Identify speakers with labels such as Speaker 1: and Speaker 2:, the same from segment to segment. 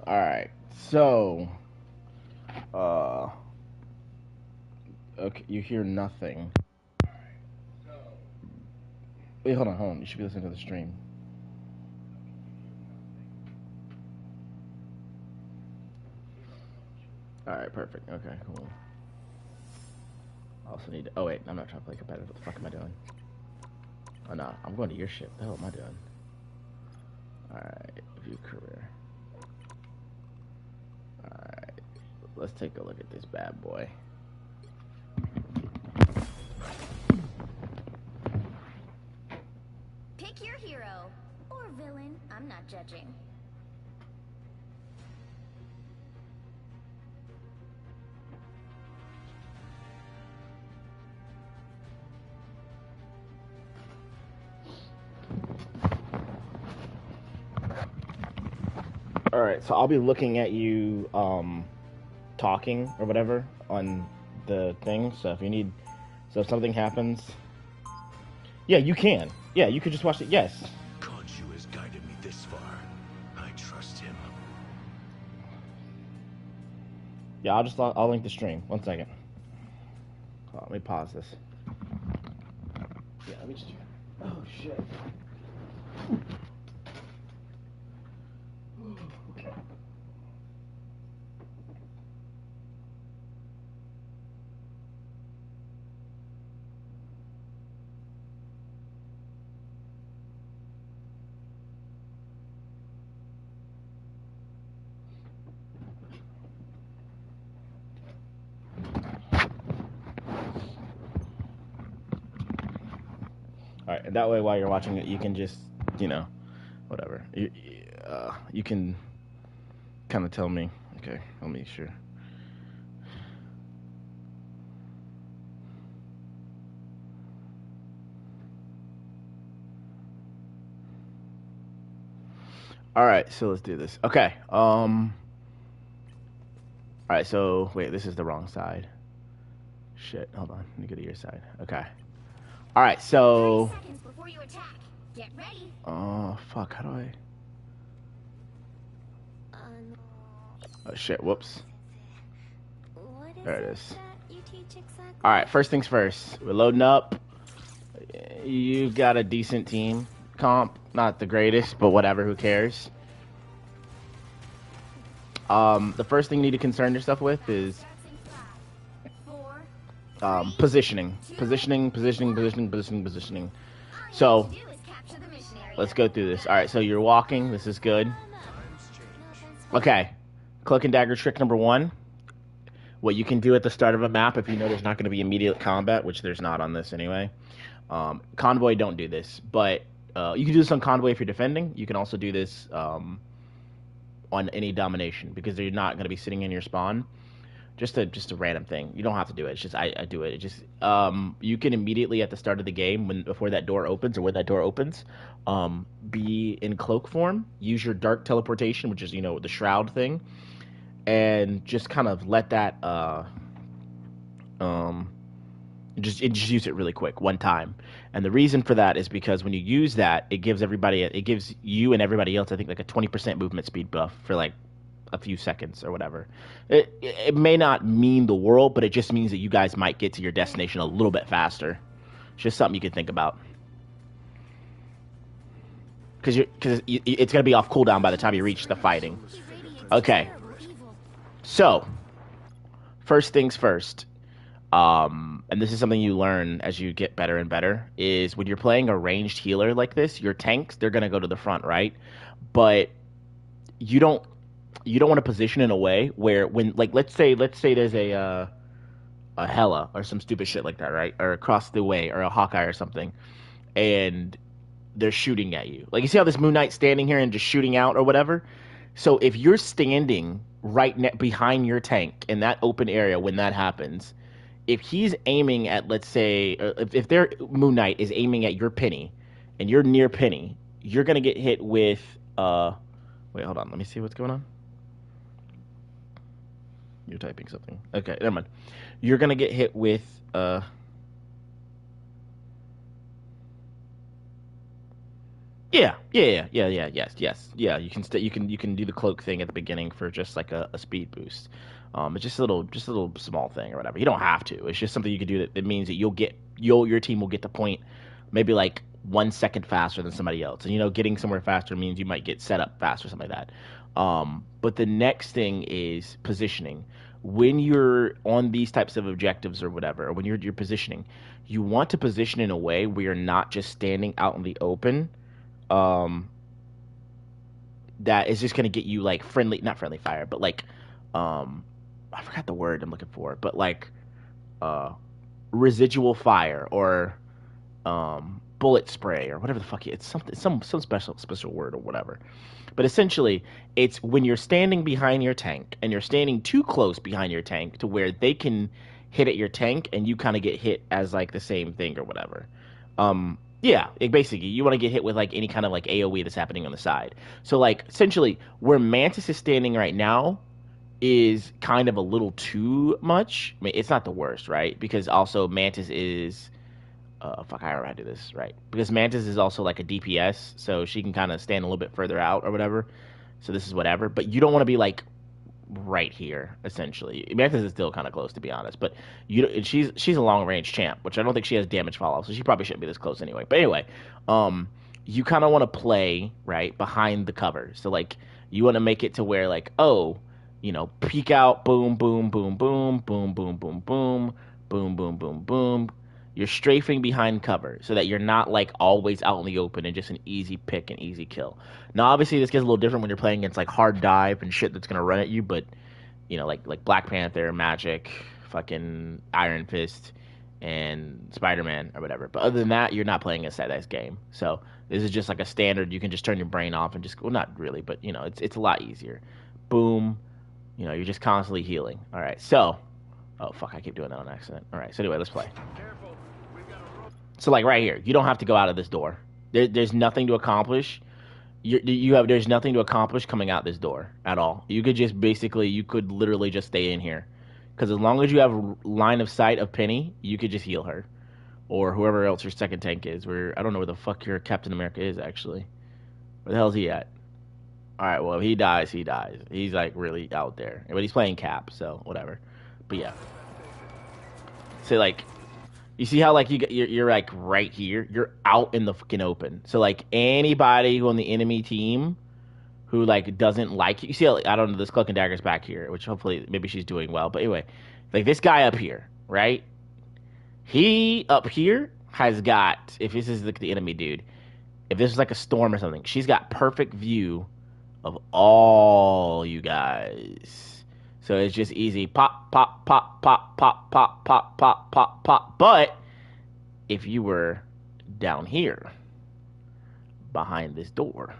Speaker 1: All right. So, uh, okay, you hear nothing. Wait, hold on, hold on. You should be listening to the stream. All right, perfect. Okay, cool. I also need to. Oh wait, I'm not trying to play competitive. What the fuck am I doing? Oh no, I'm going to your ship. The hell am I doing? All right, view career. All right, let's take a look at this bad boy.
Speaker 2: Pick your hero or villain. I'm not judging.
Speaker 1: All right, so I'll be looking at you talking or whatever on the thing. So if you need, so if something happens, yeah, you can. Yeah, you could just watch it. Yes.
Speaker 3: Khonshu has guided me this far. I trust him.
Speaker 1: Yeah, I'll link the stream. 1 second. Oh, let me pause this. Yeah, let me just. Oh shit. Okay. All right, and that way, while you're watching it, you can just, whatever. You can kind of tell me. Okay, let me make sure. All right, so let's do this. Okay. All right, so wait, this is the wrong side. Shit. Hold on. Let me go to your side. Okay. All right, so.
Speaker 2: 30 seconds before you attack. Get ready.
Speaker 1: Oh fuck! How do I?
Speaker 2: No.
Speaker 1: Oh shit! Whoops.
Speaker 2: What is
Speaker 1: There it is.
Speaker 2: that you teach exactly?
Speaker 1: All right. First things first. We're loading up. You've got a decent team. Comp, not the greatest, but whatever. Who cares? The first thing you need to concern yourself with is positioning. Positioning. So, let's go through this. All right, so you're walking. This is good. Okay. Cloak and dagger trick number 1. What you can do at the start of a map if you know there's not going to be immediate combat, which there's not on this anyway. Convoy don't do this, but you can do this on convoy if you're defending. You can also do this on any domination because they're not going to be sitting in your spawn. Just a random thing. You don't have to do it. It's just I do it. It just you can immediately at the start of the game before that door opens or when that door opens, be in cloak form. Use your dark teleportation, which is the shroud thing, and just kind of let that just use it really quick one time. And the reason for that is because when you use that, it gives you and everybody else, I think, like a 20% movement speed buff for like a few seconds or whatever. It may not mean the world, but it just means that you guys might get to your destination a little bit faster. It's just something you can think about. Because it's going to be off cooldown by the time you reach the fighting. Okay. So, first things first. And this is something you learn as you get better and better, is when you're playing a ranged healer like this, your tanks, they're going to go to the front, right? But you don't want to position in a way where when, like, let's say there's a Hela or some stupid shit like that, right? Or across the way, or a Hawkeye or something, and they're shooting at you. Like, you see how this Moon Knight's standing here and just shooting out or whatever? So if you're standing behind your tank in that open area when that happens, if he's aiming at, let's say, if their Moon Knight is aiming at your Penny, and you're near Penny, you're gonna get hit with wait, hold on, let me see what's going on. You're typing something. Okay, never mind. You're gonna get hit with Yeah. You can do the cloak thing at the beginning for just like a speed boost. It's just a little small thing or whatever. You don't have to. It's just something you can do that means that your team will get to point maybe like 1 second faster than somebody else. And getting somewhere faster means you might get set up faster, something like that. But the next thing is positioning. When you're on these types of objectives or whatever, or when you're positioning, you want to position in a way where you're not just standing out in the open. Um, that is just gonna get you like not friendly fire, but like, um, I forgot the word I'm looking for, but like, uh, residual fire or bullet spray or whatever the fuck it's something some special word or whatever. But essentially, it's when you're standing behind your tank and you're standing too close behind your tank to where they can hit at your tank and you kind of get hit as like the same thing or whatever. Yeah, basically you want to get hit with like any kind of like AoE that's happening on the side. So like essentially where Mantis is standing right now is kind of a little too much. I mean, it's not the worst, right? Because also Mantis is fuck, I already do this, right? Because Mantis is also like a DPS, so she can kind of stand a little bit further out or whatever. So this is whatever, but you don't want to be like right here, essentially. Mantis is still kind of close, to be honest, but she's a long range champ, which I don't think she has damage follow, so she probably shouldn't be this close anyway. But anyway, you kind of want to play right behind the cover, so like you want to make it to where like peek out, boom, boom, boom, boom, boom, boom, boom, boom, boom, boom, boom, boom. You're strafing behind cover so that you're not like always out in the open and just an easy pick and easy kill. Now, obviously, this gets a little different when you're playing against like hard dive and shit that's gonna run at you, but like Black Panther, Magic, fucking Iron Fist, and Spider-Man or whatever. But other than that, you're not playing a set game. So this is just like a standard. You can just turn your brain off and just not really, but it's a lot easier. Boom, you're just constantly healing. All right, so oh fuck, I keep doing that on accident. All right, so anyway, let's play. So like right here, you don't have to go out of this door. There's nothing to accomplish. There's nothing to accomplish coming out this door at all. You could just you could literally just stay in here, because as long as you have line of sight of Penny, you could just heal her, or whoever else your second tank is. I don't know where the fuck your Captain America is actually. Where the hell is he at? All right, well if he dies, he dies. He's like really out there, but he's playing Cap, so whatever. But yeah, so like. You see how like you're like right here, you're out in the fucking open. So like anybody who on the enemy team who like doesn't like you see how, I don't know, this Cloak and Dagger's back here, which hopefully maybe she's doing well. But anyway, like this guy up here, right? He up here has got, if this is the enemy dude, if this is like a storm or something, she's got perfect view of all you guys. So it's just easy. Pop, pop, pop, pop, pop, pop, pop, pop, pop, pop. But if you were down here behind this door.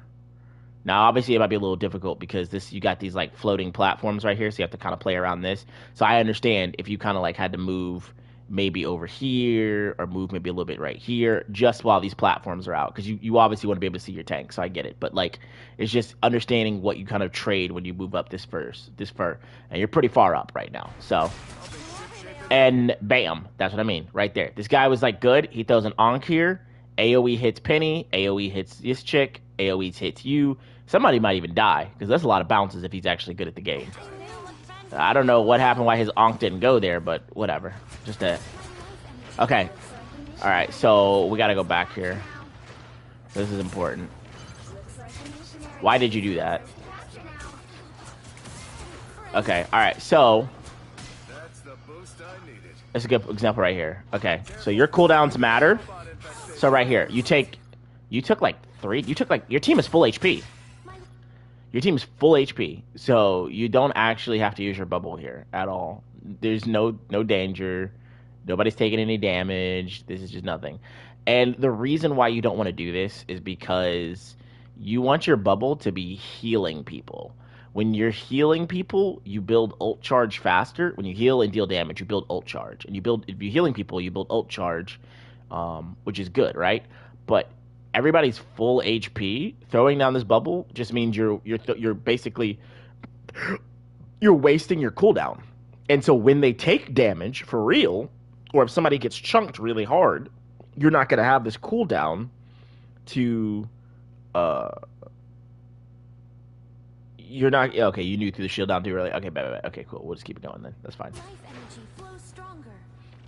Speaker 1: Now, obviously, it might be a little difficult because you got these like floating platforms right here. So you have to kind of play around this. So I understand if you kind of like had to move maybe over here or move maybe a little bit right here just while these platforms are out, because you obviously want to be able to see your tank, so I get it, but like it's just understanding what you kind of trade when you move up this fur, and you're pretty far up right now. So and bam, that's what I mean right there. This guy was like good. He throws an Ankh here, AoE hits Penny, AoE hits this chick, AoE hits you. Somebody might even die because that's a lot of bounces if he's actually good at the game. I don't know what happened, why his Ankh didn't go there, but whatever. Just a... Okay. Alright, so we gotta go back here. This is important. Why did you do that? Okay, alright, so... That's a good example right here. Okay, so your cooldowns matter. So right here, you took like 3... your team is full HP. Your team is full HP, so you don't actually have to use your bubble here at all. There's no danger. Nobody's taking any damage. This is just nothing. And the reason why you don't want to do this is because you want your bubble to be healing people. When you're healing people, you build ult charge faster. When you heal and deal damage, you build ult charge. And if you're healing people, you build ult charge, which is good, right? But everybody's full HP. Throwing down this bubble just means you're basically you're wasting your cooldown. And so when they take damage for real, or if somebody gets chunked really hard, you're not going to have this cooldown to Uh, you're not okay. You knew through the shield down too early. Okay, bad. Okay, cool. We'll just keep it going then. That's fine.
Speaker 2: Life energy flows stronger.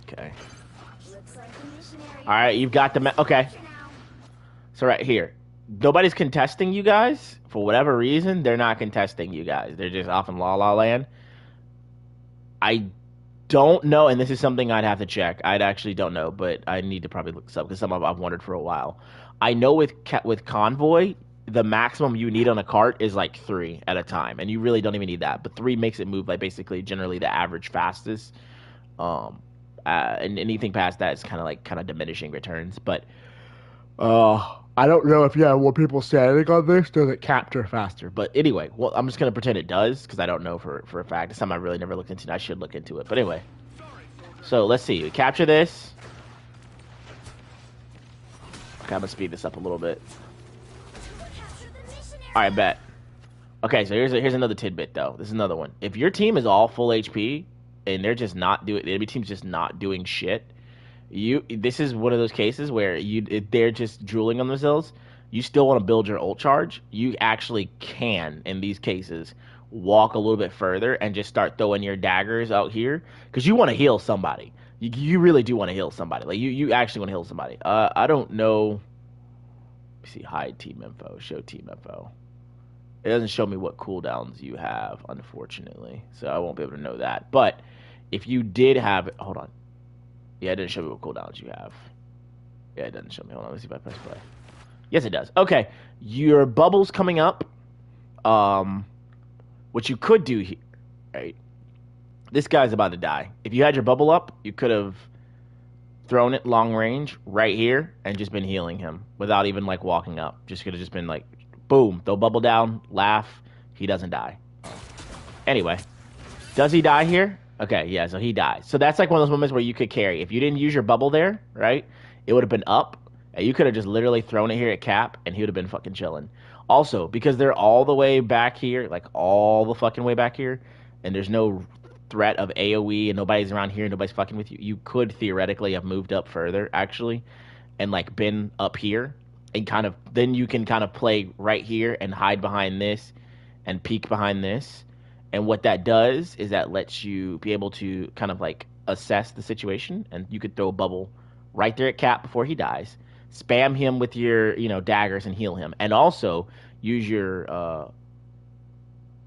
Speaker 1: Okay.
Speaker 2: Looks like the missionary.
Speaker 1: All right, you've got the okay. So right here, nobody's contesting you guys for whatever reason. They're not contesting you guys. They're just off in La La Land. I don't know, and this is something I'd have to check. I actually don't know, but I need to probably look this up because some of I've wondered for a while. I know with Convoy, the maximum you need on a cart is like 3 at a time, and you really don't even need that. But 3 makes it move like basically generally the average fastest. And anything past that is kind of diminishing returns. But I don't know if what people standing on this does it capture faster. But anyway, well, I'm just gonna pretend it does because I don't know for a fact. It's something I really never looked into. And I should look into it. But anyway, so let's see. We capture this. Okay, I'm gonna speed this up a little bit. All right, bet. Okay, so here's another tidbit though. This is another one. If your team is all full HP and they're just not doing, the enemy team's just not doing shit. This is one of those cases where they're just drooling on themselves. You still want to build your ult charge. You actually can in these cases walk a little bit further and just start throwing your daggers out here because you want to heal somebody. You really do want to heal somebody. Like you actually want to heal somebody. I don't know. Let me see, hide team info, show team info. It doesn't show me what cooldowns you have, unfortunately, so I won't be able to know that. But if you did have it, hold on. Yeah, it didn't show me what cooldowns you have. Yeah, it doesn't show me. Hold on, let's see if I press play. Yes, it does. Okay, your bubble's coming up. What you could do here, right? This guy's about to die. If you had your bubble up, you could have thrown it long range right here and just been healing him without even like walking up. Just could have just been like, boom, throw bubble down, laugh. He doesn't die. Anyway, does he die here? Okay, yeah, so he dies. So that's like one of those moments where you could carry. If you didn't use your bubble there, right, it would have been up. And you could have just literally thrown it here at Cap, and he would have been fucking chilling. Also, because they're all the way back here, like all the fucking way back here, and there's no threat of AoE, and nobody's around here, and nobody's fucking with you, you could theoretically have moved up further, actually, and like been up here, and kind of, then you can kind of play right here and hide behind this and peek behind this. And what that does is that lets you be able to kind of like assess the situation, and you could throw a bubble right there at Cap before he dies, spam him with your daggers and heal him, and also use your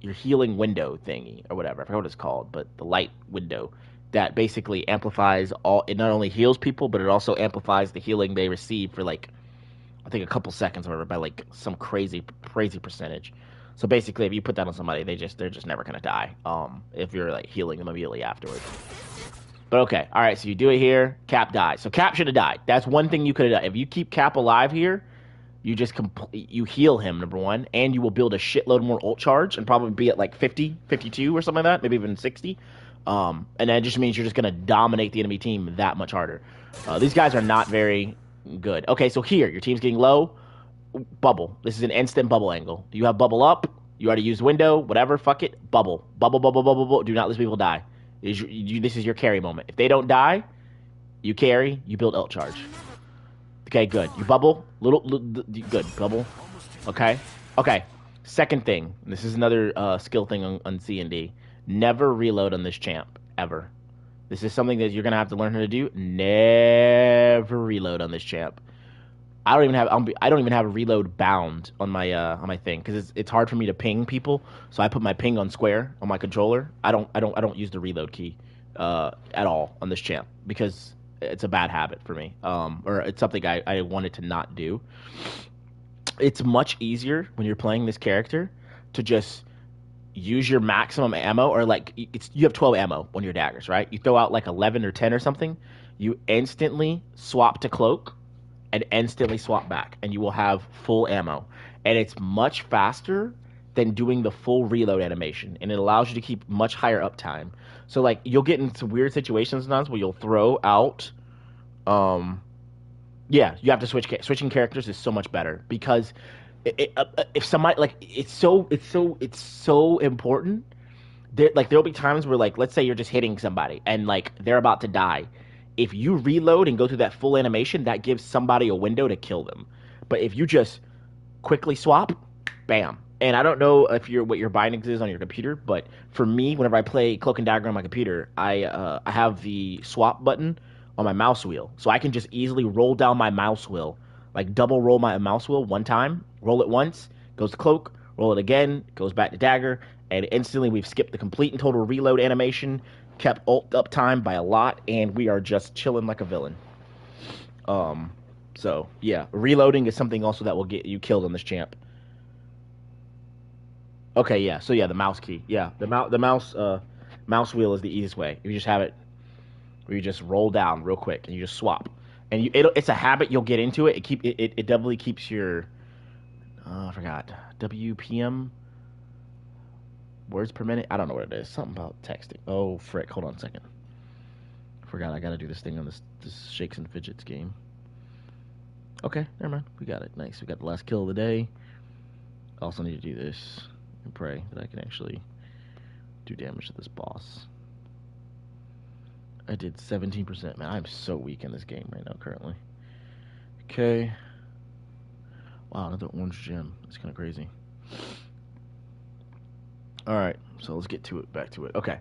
Speaker 1: healing window thingy or whatever. I forgot what it's called, but the light window that basically amplifies all. It not only heals people, but it also amplifies the healing they receive for like I think a couple seconds or whatever by like some crazy percentage. So basically, if you put that on somebody, they're just never gonna die. If you're like healing them immediately afterwards. But okay, all right. So you do it here. Cap dies. So Cap should have died. That's one thing you could have done. If you keep Cap alive here, you just you heal him, number one, and you will build a shitload more ult charge and probably be at like 50, 52 or something like that, maybe even 60. And that just means you're just gonna dominate the enemy team that much harder. These guys are not very good. Okay, so here your team's getting low. Bubble. This is an instant bubble angle. Do you have bubble up? You already used window. Whatever. Fuck it. Bubble. Bubble. Bubble. Bubble. Bubble. Do not let people die. This is your carry moment. If they don't die, you carry. You build ult charge. Okay. Good. You bubble. Good. Bubble. Okay. Okay. Second thing. This is another skill thing on C&D. Never reload on this champ ever. This is something that you're gonna have to learn how to do. Never reload on this champ. I don't even have a reload bound on my thing because it's hard for me to ping people. So I put my ping on square on my controller. I don't use the reload key at all on this champ because it's a bad habit for me. Or it's something I wanted to not do. It's much easier when you're playing this character to just use your maximum ammo, or like you have 12 ammo on your daggers, right? You throw out like 11 or 10 or something. You instantly swap to cloak and instantly swap back, and you will have full ammo. And it's much faster than doing the full reload animation, and it allows you to keep much higher uptime. So like you'll get into weird situations sometimes where you'll throw out yeah, you have to switching characters is so much better because if somebody like it's so important. There'll be times where like let's say you're just hitting somebody and like they're about to die. If you reload and go through that full animation, that gives somebody a window to kill them. But if you just quickly swap, bam. And I don't know if what your bindings is on your computer, but for me, whenever I play Cloak and Dagger on my computer, I have the swap button on my mouse wheel, so I can just easily roll down my mouse wheel, like double roll my mouse wheel one time, roll it once, goes to Cloak, roll it again, goes back to Dagger, and instantly we've skipped the complete and total reload animation, kept ult up time by a lot, and we are just chilling like a villain. So yeah, reloading is something also that will get you killed on this champ. Okay, yeah. So yeah, the mouse key. Yeah, mouse wheel is the easiest way. You just have it where you just roll down real quick and you just swap. And it's a habit you'll get into it. It definitely keeps your I forgot WPM words per minute. I don't know what it is. Something about texting. Oh frick! Hold on a second. Forgot I gotta do this thing on this shakes and fidgets game. Okay, never mind. We got it. Nice. We got the last kill of the day. Also need to do this and pray that I can actually do damage to this boss. I did 17%. Man, I'm so weak in this game right now currently. Okay. Wow, another orange gem. That's kind of crazy. Alright, so let's get to it. Back to it. Okay.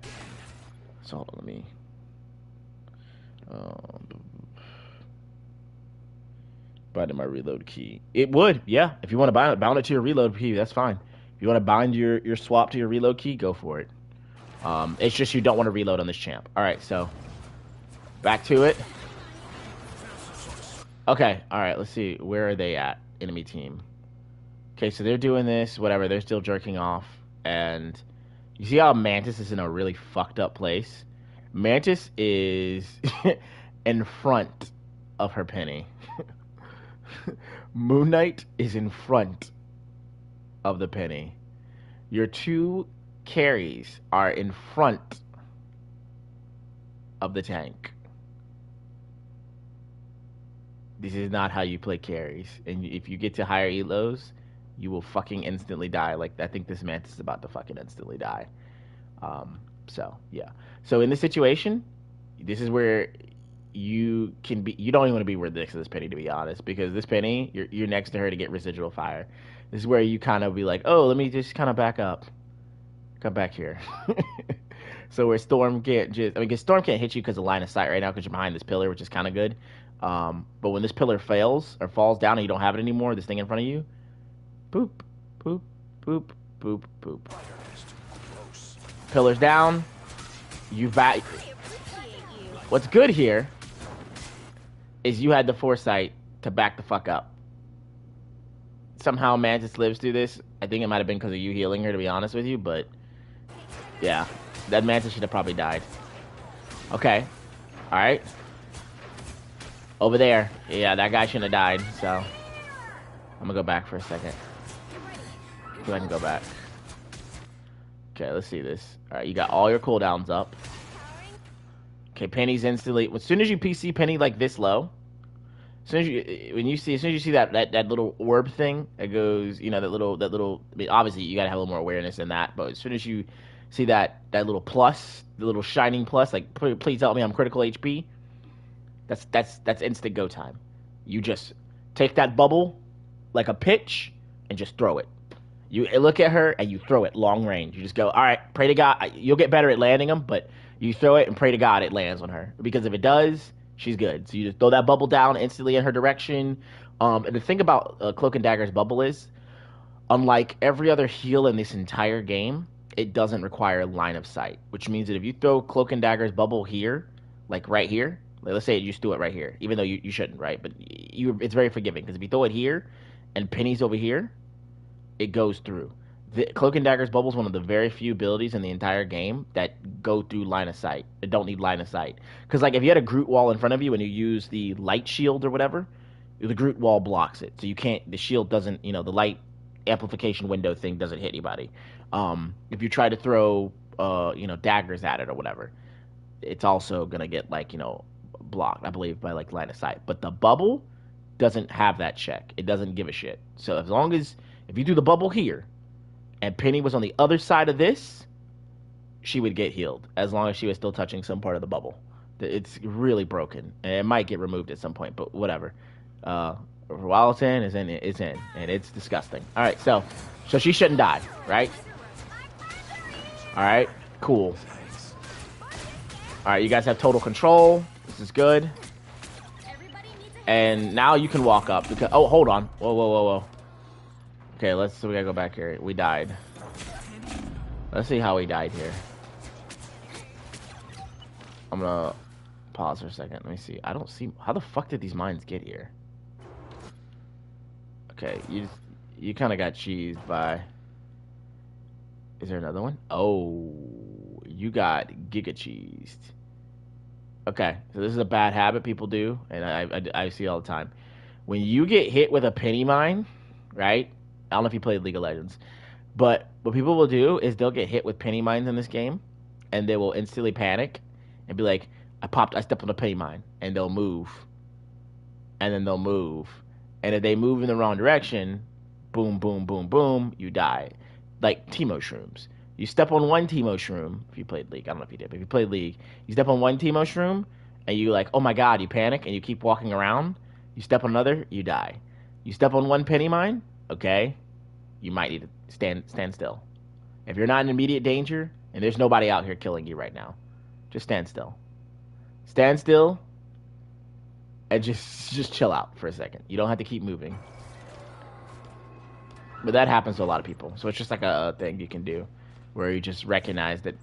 Speaker 1: So hold on, let me... bind my reload key. It would, yeah. If you want to bound it to your reload key, that's fine. If you want to bind your swap to your reload key, go for it. It's just you don't want to reload on this champ. Alright, so back to it. Okay, alright, let's see. Where are they at? Enemy team. Okay, so they're doing this, whatever. They're still jerking off. And you see how Mantis is in a really fucked up place? Mantis is in front of her Penny. Moon Knight is in front of the Penny. Your two carries are in front of the tank. This is not how you play carries. And if you get to higher elos, you will fucking instantly die. Like, I think this Mantis is about to fucking instantly die. So, yeah. So, in this situation, this is where you can be... You don't even want to be next to this Penny, to be honest. Because this Penny, you're next to her to get residual fire. This is where you kind of be like, oh, let me just kind of back up. Come back here. So where Storm can't just... I mean, because Storm can't hit you because of line of sight right now because you're behind this pillar, which is kind of good. But when this pillar fails or falls down and you don't have it anymore, this thing in front of you, boop, boop, boop, boop, boop. Pillar's down. What's good here is you had the foresight to back the fuck up. Somehow Mantis lives through this. I think it might have been because of you healing her, to be honest with you, but yeah, that Mantis should have probably died. Okay. Alright. Over there. Yeah, that guy shouldn't have died, so I'm gonna go back for a second. Go ahead and go back. Okay, let's see this. Alright, you got all your cooldowns up. Okay, Penny's instantly... As soon as you PC Penny like this low, as soon as you see that little orb thing that goes, you know, that little... I mean, obviously, you gotta have a little more awareness than that, but as soon as you see that little plus, the little shining plus, like, please help me, I'm critical HP, that's instant go time. You just take that bubble like a pitch and just throw it. You look at her and you throw it long range. You just go, all right, pray to God. You'll get better at landing them, but you throw it and pray to God it lands on her. Because if it does, she's good. So you just throw that bubble down instantly in her direction. And the thing about Cloak and Dagger's bubble is, unlike every other heal in this entire game, it doesn't require line of sight. Which means that if you throw Cloak and Dagger's bubble here, like right here, like let's say you just do it right here, even though you shouldn't, right? But it's very forgiving. Because if you throw it here and Penny's over here, it goes through. The Cloak and Dagger's bubble is one of the very few abilities in the entire game that go through line of sight. It don't need line of sight. Because, like, if you had a Groot wall in front of you and you use the light shield or whatever, the Groot wall blocks it. So you can't... The shield doesn't... You know, the light amplification window thing doesn't hit anybody. If you try to throw, you know, daggers at it or whatever, it's also going to get, like, you know, blocked, I believe, by, like, line of sight. But the bubble doesn't have that check. It doesn't give a shit. So as long as... If you do the bubble here, and Penny was on the other side of this, she would get healed, as long as she was still touching some part of the bubble. It's really broken, and it might get removed at some point, but whatever. While it's in, it's in, and it's disgusting. All right, so she shouldn't die, right? All right, cool. All right, you guys have total control. This is good. And now you can walk up because hold on. Whoa. Okay, we gotta go back here. We died. Let's see how we died here. I'm gonna pause for a second. Let me see. I don't see how the fuck did these mines get here? Okay, you kind of got cheesed by. Is there another one? Oh, you got giga cheesed. Okay, so this is a bad habit people do, and I see all the time. When you get hit with a penny mine, right? I don't know if you played League of Legends, but what people will do is they'll get hit with penny mines in this game, and they will instantly panic and be like, I stepped on a penny mine, and they'll move, and then they'll move, and if they move in the wrong direction, boom, boom, boom, boom, you die. Like Teemo shrooms. You step on one Teemo shroom, if you played League, I don't know if you did, but if you played League, you step on one Teemo shroom, and you like, oh my god, you panic, and you keep walking around, you step on another, you die. You step on one penny mine, okay, you might need to stand still. If you're not in immediate danger, and there's nobody out here killing you right now, just stand still. Stand still, and just chill out for a second. You don't have to keep moving. But that happens to a lot of people. So it's just like a thing you can do where you just recognize that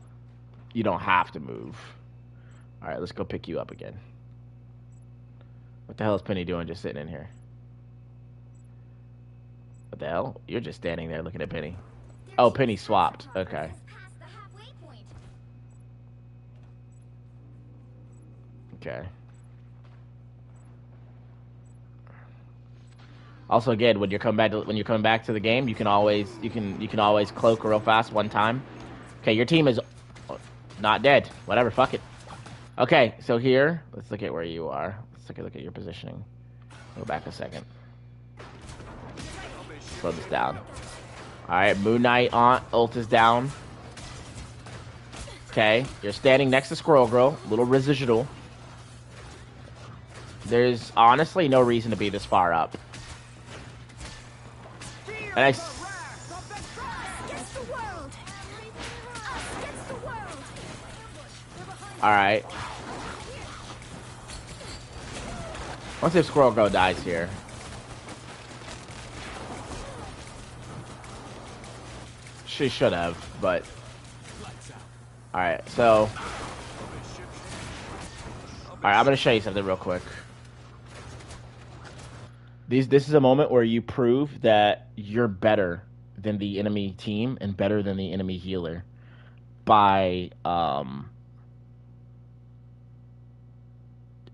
Speaker 1: you don't have to move. All right, let's go pick you up again. What the hell is Penny doing just sitting in here? What the hell? You're just standing there looking at Penny. Oh, Penny swapped. Okay. Okay. Also, again, when you're coming back to the game, you can always cloak real fast one time. Okay, your team is not dead. Whatever, fuck it. Okay, so here, let's look at where you are. Let's take a look at your positioning. Go back a second. Slow this down. All right, Moon Knight ult is down. Okay, you're standing next to Squirrel Girl. Little residual. There's honestly no reason to be this far up. And Alright. Let's see if Squirrel Girl dies here. She should have, but... Alright, so... Alright, I'm gonna show you something real quick. This is a moment where you prove that you're better than the enemy team and better than the enemy healer by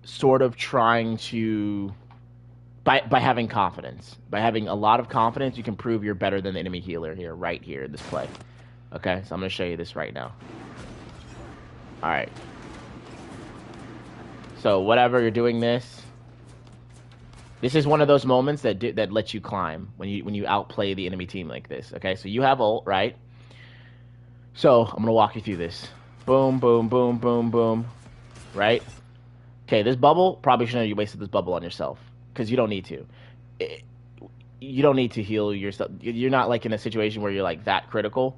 Speaker 1: sort of trying to by having confidence. By having a lot of confidence, you can prove you're better than the enemy healer here, right here in this play. Okay, so I'm gonna show you this right now. Alright. So whatever you're doing this. This is one of those moments that lets you climb when you outplay the enemy team like this. Okay, so you have ult, right? So I'm gonna walk you through this. Boom, boom, boom, boom, boom. Right? Okay, this bubble, probably shouldn't have you wasted this bubble on yourself because you don't need to. You don't need to heal yourself. You're not like in a situation where you're like that critical.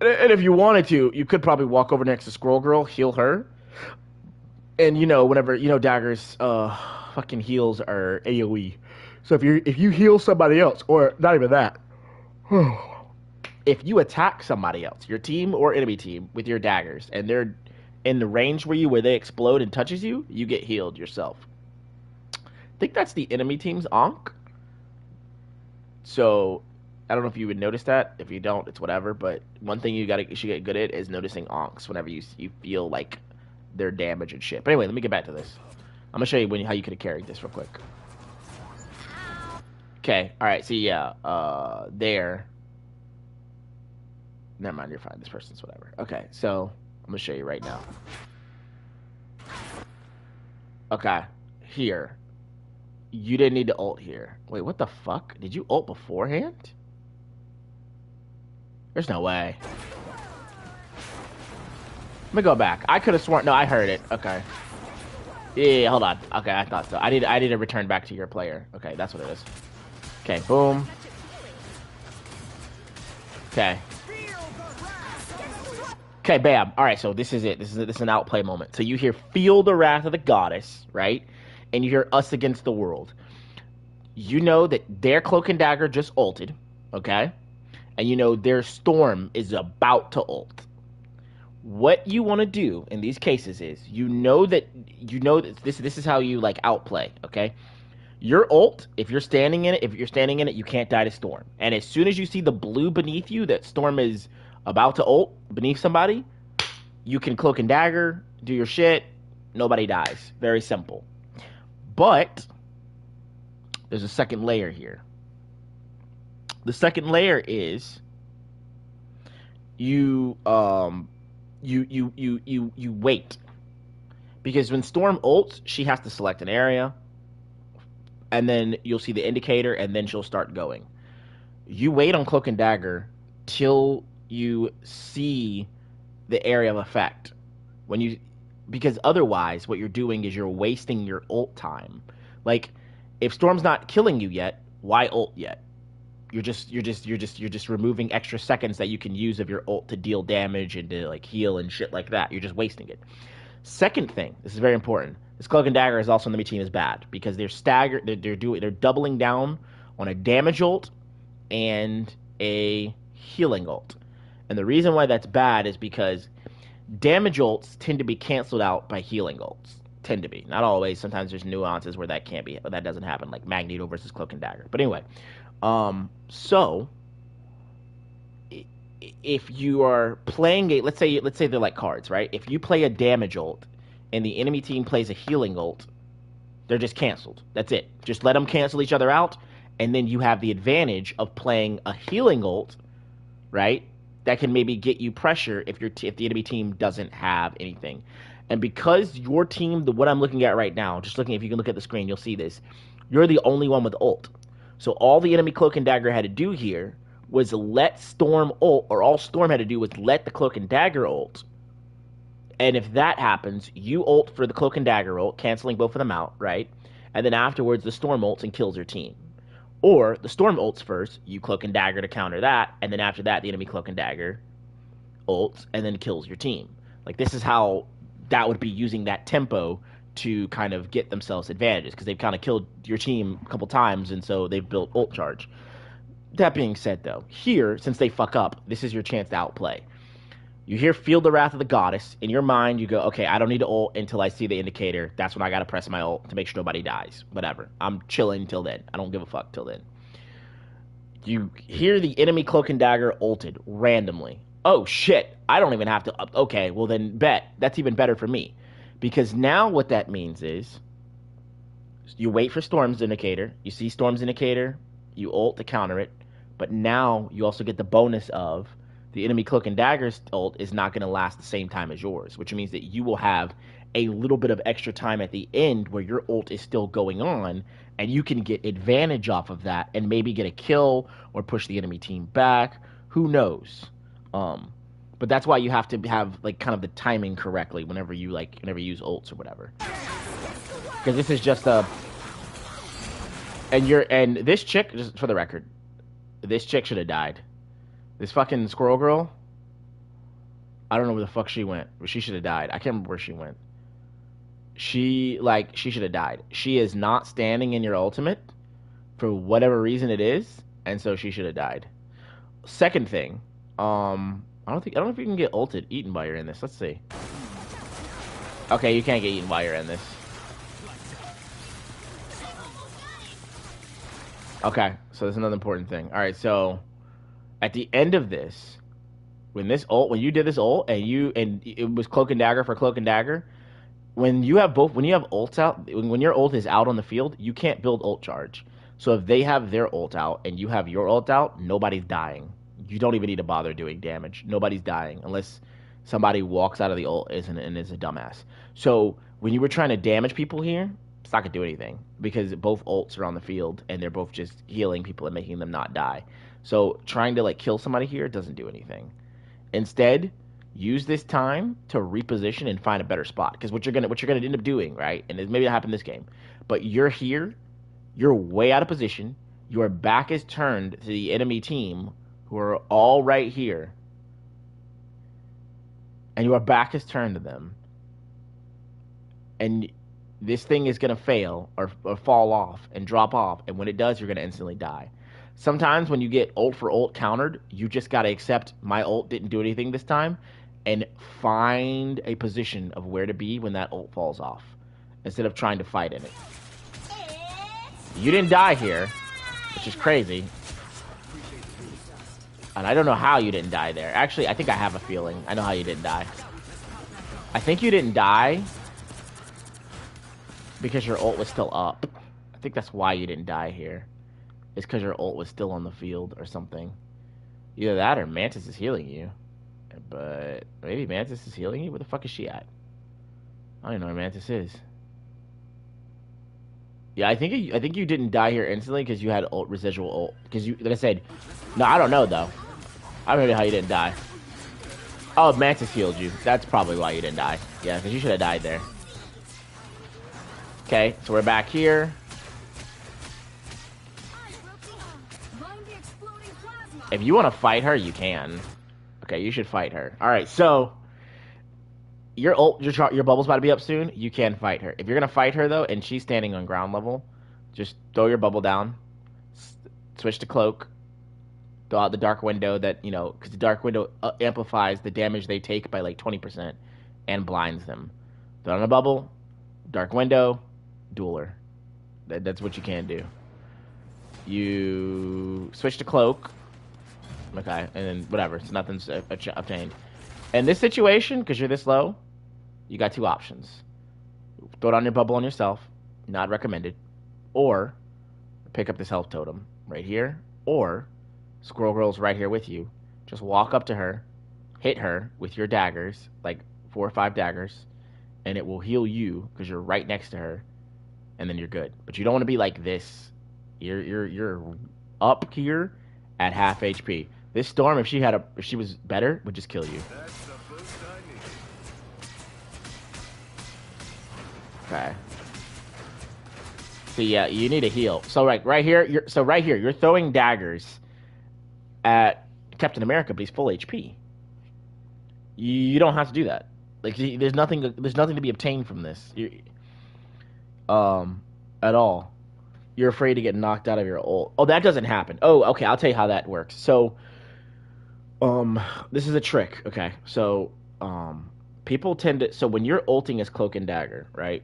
Speaker 1: And if you wanted to, you could probably walk over next to Squirrel Girl, heal her, and whenever Dagger's fucking heals are AoE. So if you heal somebody else, or not even that, if you attack somebody else, your team or enemy team, with your daggers, and they're in the range where they explode and touches you, you get healed yourself. I think that's the enemy team's Ankh. So I don't know if you would notice that. If you don't, it's whatever. But one thing you should get good at is noticing Ankhs whenever you feel like their damage and shit. But anyway, let me get back to this. I'm gonna show you how you could have carried this real quick. Okay, alright, so yeah, there. Never mind, you're fine. This person's whatever. Okay, so I'm gonna show you right now. Okay, here. You didn't need to ult here. Wait, what the fuck? Did you ult beforehand? There's no way. Let me go back. I could have sworn. No, I heard it. Okay. Yeah, hold on. Okay, I thought so. I need to return back to your player. Okay, that's what it is. Okay, boom. Okay. Okay, bam. All right, so this is it. This is an outplay moment. So you hear "Feel the Wrath of the Goddess," right? And you hear "Us Against the World." You know that their Cloak and Dagger just ulted, okay? And you know their Storm is about to ult. What you want to do in these cases is you know that this is how you like outplay, okay? Your ult, if you're standing in it, you can't die to Storm. And as soon as you see the blue beneath you that Storm is about to ult beneath somebody, you can Cloak and Dagger, do your shit, nobody dies. Very simple. But there's a second layer here. The second layer is you wait. Because when Storm ults, she has to select an area, and then you'll see the indicator, and then she'll start going. You wait on Cloak and Dagger till you see the area of effect. Because otherwise, what you're doing is you're wasting your ult time. Like, if Storm's not killing you yet, why ult yet? You're just removing extra seconds that you can use of your ult to deal damage and to like heal and shit like that. You're just wasting it. Second thing, this is very important. This Cloak and Dagger is also on the enemy team is bad because they're staggered. They're doubling down on a damage ult and a healing ult. And the reason why that's bad is because damage ults tend to be canceled out by healing ults. Tend to be. Not always. Sometimes there's nuances where that can't be, but that doesn't happen, like Magneto versus Cloak and Dagger. But anyway, so if you are playing let's say they're like cards, right? If you play a damage ult and the enemy team plays a healing ult, they're just canceled. That's it. Just let them cancel each other out, and then you have the advantage of playing a healing ult, right? That can maybe get you pressure if the enemy team doesn't have anything. And because your team, what I'm looking at right now, just looking, if you can look at the screen, you'll see this. You're the only one with ult. So all the enemy Cloak and Dagger had to do here was let Storm ult, or all Storm had to do was let the Cloak and Dagger ult. And if that happens, you ult for the Cloak and Dagger ult, canceling both of them out, right? And then afterwards, the Storm ults and kills your team. Or the Storm ults first, you Cloak and Dagger to counter that, and then after that, the enemy Cloak and Dagger ults and then kills your team. Like, this is how that would be using that tempo to kind of get themselves advantages, because they've kind of killed your team a couple times, and so they've built ult charge. That being said, though, here, since they fuck up, this is your chance to outplay. You hear "Feel the Wrath of the Goddess." In your mind, you go, okay, I don't need to ult until I see the indicator. That's when I gotta press my ult to make sure nobody dies. Whatever. I'm chilling till then. I don't give a fuck till then. You hear the enemy Cloak and Dagger ulted randomly. Oh, shit. I don't even have to... Okay, well then, bet. That's even better for me. Because now what that means is you wait for Storm's indicator. You see Storm's indicator. You ult to counter it. But now you also get the bonus of the enemy Cloak and Dagger's ult is not going to last the same time as yours, which means that you will have a little bit of extra time at the end where your ult is still going on, and you can get advantage off of that and maybe get a kill or push the enemy team back. Who knows? But that's why you have to have like kind of the timing correctly whenever you use ults or whatever. Because this is just a and this chick, just for the record, this chick should have died. This fucking squirrel girl, I don't know where the fuck she went, but she should have died. I can't remember where she went. She should have died. She is not standing in your ultimate for whatever reason it is, and so she should have died. Second thing, I don't know if you can get eaten while you're in this. Let's see. Okay, you can't get eaten while you're in this. Okay, so that's another important thing. All right, so at the end of this, when you did this ult and it was Cloak and Dagger for Cloak and Dagger, when you have ults out, when your ult is out on the field, you can't build ult charge. So if they have their ult out and you have your ult out, nobody's dying. You don't even need to bother doing damage. Nobody's dying unless somebody walks out of the ult and is a dumbass. So when you were trying to damage people here, it's not gonna do anything because both ults are on the field and they're both just healing people and making them not die. So trying to like kill somebody here doesn't do anything. Instead, use this time to reposition and find a better spot. Because what you're gonna end up doing, right? And maybe that happened this game, but you're here, you're way out of position. Your back is turned to the enemy team, who are all right here, and your back is turned to them, and this thing is gonna fail or fall off and drop off, and when it does, you're gonna instantly die. Sometimes when you get ult for ult countered, you just gotta accept my ult didn't do anything this time, and find a position of where to be when that ult falls off, instead of trying to fight in it. You didn't die here, which is crazy. And I don't know how you didn't die there. Actually, I think I have a feeling. I know how you didn't die. I think you didn't die because your ult was still up. I think that's why you didn't die here. It's because your ult was still on the field or something. Either that or Mantis is healing you. But maybe Mantis is healing you? Where the fuck is she at? I don't even know where Mantis is. Yeah, I think you didn't die here instantly because you had ult, residual ult. Because you, like I said, no, I don't know though. I don't know how you didn't die. Oh, Mantis healed you. That's probably why you didn't die. Yeah, because you should have died there. Okay, so we're back here. If you want to fight her, you can. Okay, you should fight her. All right, so your bubble's about to be up soon. You can fight her. If you're gonna fight her though, and she's standing on ground level, just throw your bubble down. Switch to cloak. Throw out the dark window that because the dark window amplifies the damage they take by like 20% and blinds them. Throw on a bubble, dark window, dueler. That's what you can do. You switch to cloak. Okay, and then whatever. So nothing's obtained. In this situation, because you're this low, you got two options. Throw it on your bubble on yourself, not recommended, or pick up this health totem right here, or Squirrel Girl's right here with you. Just walk up to her, hit her with your daggers, like 4 or 5 daggers, and it will heal you because you're right next to her, and then you're good. But you don't want to be like this. You're up here at half HP. This Storm, if she was better, would just kill you.
Speaker 3: That's the boost I need.
Speaker 1: Okay. So yeah, you need a heal. So right here, you're throwing daggers at Captain America, but he's full HP. You don't have to do that. Like there's nothing to be obtained from this. At all. You're afraid to get knocked out of your ult. Oh, that doesn't happen. Oh, okay, I'll tell you how that works. So this is a trick, okay? So people tend to, so when you're ulting as Cloak and Dagger, right?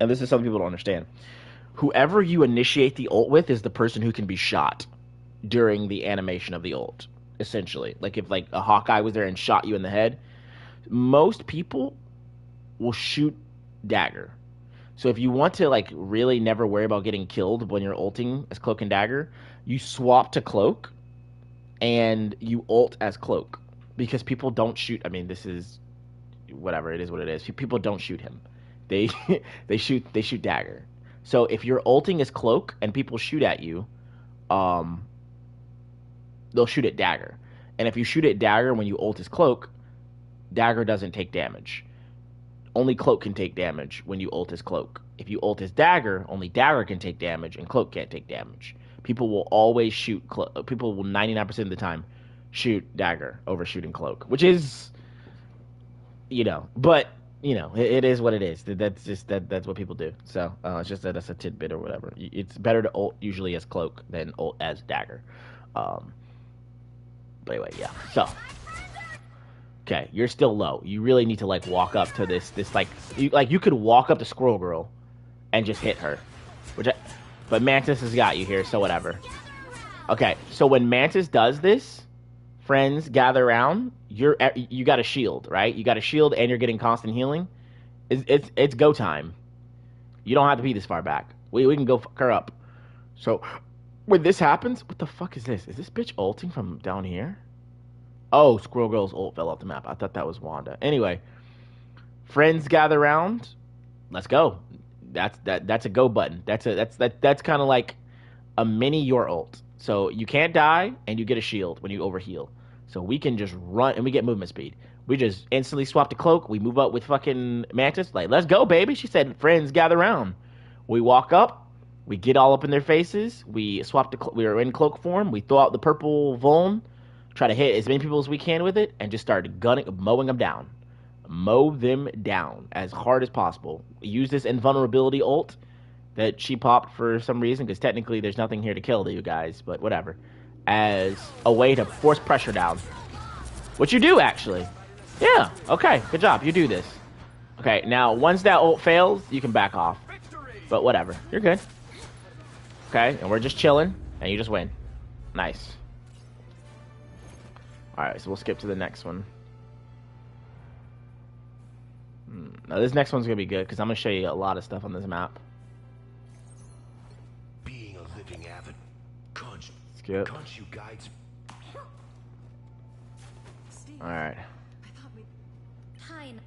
Speaker 1: And this is something people don't understand. Whoever you initiate the ult with is the person who can be shot during the animation of the ult, essentially. Like if like a Hawkeye was there and shot you in the head, most people will shoot Dagger. So if you want to like really never worry about getting killed when you're ulting as Cloak and Dagger, you swap to Cloak and you ult as Cloak, because people don't shoot. I mean, this is whatever, it is what it is. People don't shoot him. They they shoot Dagger. So if you're ulting as Cloak and people shoot at you, they'll shoot at Dagger. And if you shoot at Dagger when you ult as Cloak, Dagger doesn't take damage. Only Cloak can take damage when you ult as Cloak. If you ult as Dagger, only Dagger can take damage and Cloak can't take damage. People will always shoot people will 99% of the time shoot Dagger over shooting Cloak, which is, but it is what it is. That's what people do. So it's just that's a tidbit or whatever. It's better to ult usually as Cloak than ult as Dagger. But anyway, yeah. So okay, you're still low. You really need to like walk up to this you could walk up to Squirrel Girl and just hit her, but Mantis has got you here, so whatever. Okay, so when Mantis does this, friends gather around. You got a shield, right? You got a shield and you're getting constant healing. It's go time. You don't have to be this far back. We can go fuck her up. So when this happens, what the fuck is this? Is this bitch ulting from down here? Oh, Squirrel Girl's ult fell off the map. I thought that was Wanda. Anyway, friends gather around. Let's go. That's a go button. That's kind of like a mini your ult. So you can't die and you get a shield when you overheal. So we can just run and we get movement speed. We just instantly swap the cloak. We move up with fucking Mantis. Like, let's go, baby. She said, friends, gather round. We walk up. We get all up in their faces. We swap we were in cloak form. We throw out the purple Vuln. Try to hit as many people as we can with it. And just start mowing them down. Mow them down as hard as possible. Use this invulnerability ult that she popped for some reason. Because technically there's nothing here to kill you guys. But whatever. As a way to force pressure down. What you do, actually. Yeah, okay, good job. You do this. Okay, now, once that ult fails, you can back off. But whatever. You're good. Okay, and we're just chilling, and you just win. Nice. Alright, so we'll skip to the next one. Now, this next one's going to be good, because I'm going to show you a lot of stuff on this map.
Speaker 3: Being a living avid.
Speaker 1: Skip.
Speaker 3: You guides.
Speaker 1: Alright.
Speaker 2: Fine.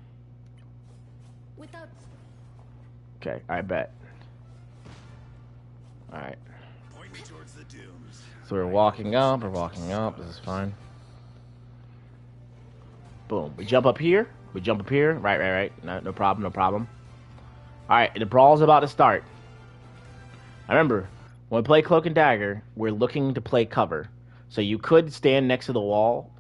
Speaker 2: Without.
Speaker 1: Okay, I bet. Alright.
Speaker 3: Point me towards the dunes.
Speaker 1: So we're walking up, this is fine. Boom. We jump up here. Right. No problem. Alright, the brawl's about to start. I remember, when we play Cloak and Dagger, we're looking to play cover. So you could stand next to the wall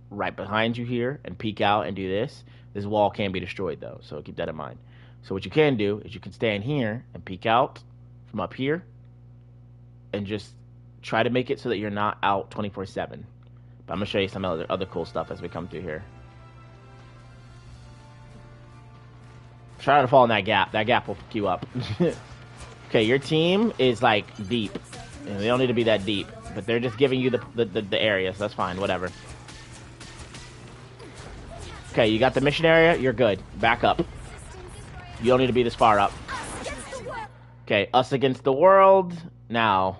Speaker 1: right behind you here and peek out and do this. This wall can be destroyed though, so keep that in mind. So what you can do is you can stand here and peek out from up here and just try to make it so that you're not out 24/7. But I'm going to show you some other cool stuff as we come through here. Try not to fall in that gap. That gap will fuck you up. Okay, your team is like deep. And they don't need to be that deep, but they're just giving you the area, so that's fine, whatever. Okay, you got the mission area, you're good. Back up. You don't need to be this far up. Okay, us against the world. Now,